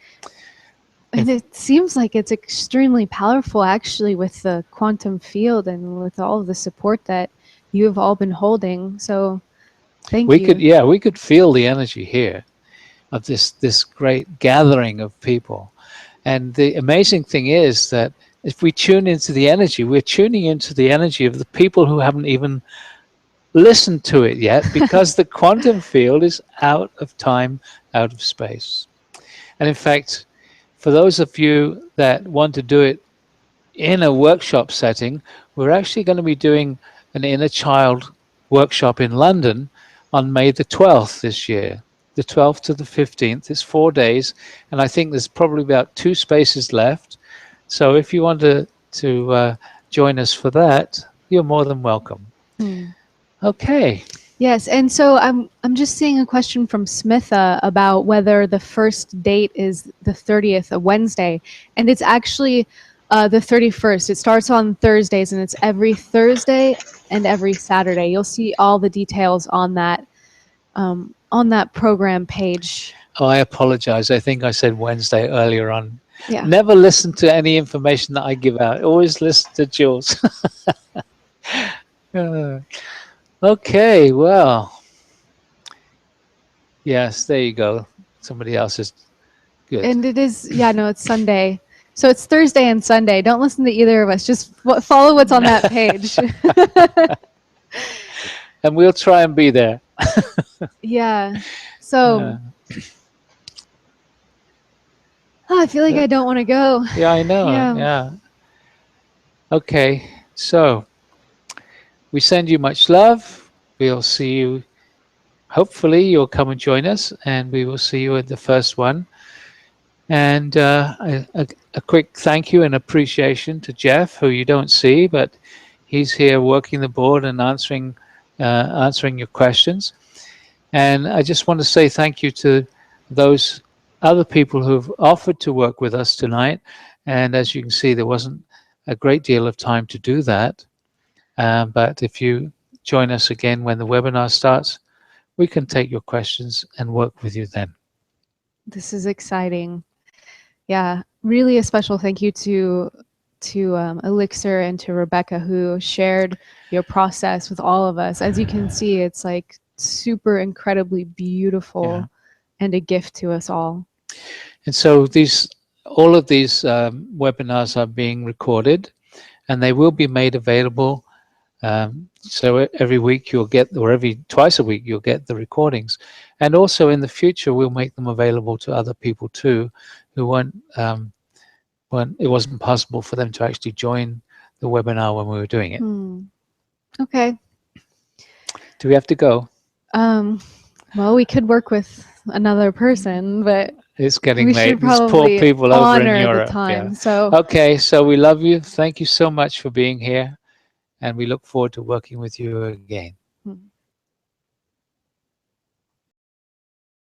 And it seems like it's extremely powerful, actually, with the quantum field and with all of the support that you have all been holding. So thank you. We could feel the energy here of this great gathering of people. And the amazing thing is that if we tune into the energy, we're tuning into the energy of the people who haven't even listened to it yet, because the quantum field is out of time, out of space. And in fact, for those of you that want to do it in a workshop setting, we're actually going to be doing an inner child workshop in London on May the 12th this year, the 12th to the 15th. It's 4 days, and I think there's probably about 2 spaces left. So if you want to join us for that, you're more than welcome. Okay. Yes, and so I'm just seeing a question from Smitha about whether the first date is the 30th, a Wednesday, and it's actually the 31st. It starts on Thursdays, and it's every Thursday and every Saturday. You'll see all the details on that program page. Oh, I apologize. I think I said Wednesday earlier on. Yeah. Never listen to any information that I give out. Always listen to Jules. Okay, well. Yes, there you go. Somebody else is good. And it is, no, it's Sunday. So it's Thursday and Sunday. Don't listen to either of us. Just follow what's on that page. And we'll try and be there. Yeah. So I feel like I don't want to go. Yeah, I know. Yeah. Yeah. Okay, so we send you much love. We'll see you. Hopefully you'll come and join us, and we will see you at the first one. And a quick thank you and appreciation to Jeff, who you don't see, but he's here working the board and answering your questions. And I just want to say thank you to those other people who've offered to work with us tonight. And as you can see, there wasn't a great deal of time to do that. But if you join us again when the webinar starts, we can take your questions and work with you then. This is exciting. Yeah, really a special thank you to Elixir and to Rebecca, who shared your process with all of us. As you can see, it's like super incredibly beautiful and a gift to us all. And so all of these webinars are being recorded, and they will be made available. So every week you'll get, or twice a week you'll get the recordings. And also in the future we'll make them available to other people too, who it wasn't possible for them to actually join the webinar when we were doing it. Okay. Do we have to go? Well, we could work with another person, but it's getting we late. should These poor probably people over in honor Europe. the time. Yeah. So okay, so we love you. Thank you so much for being here, and we look forward to working with you again.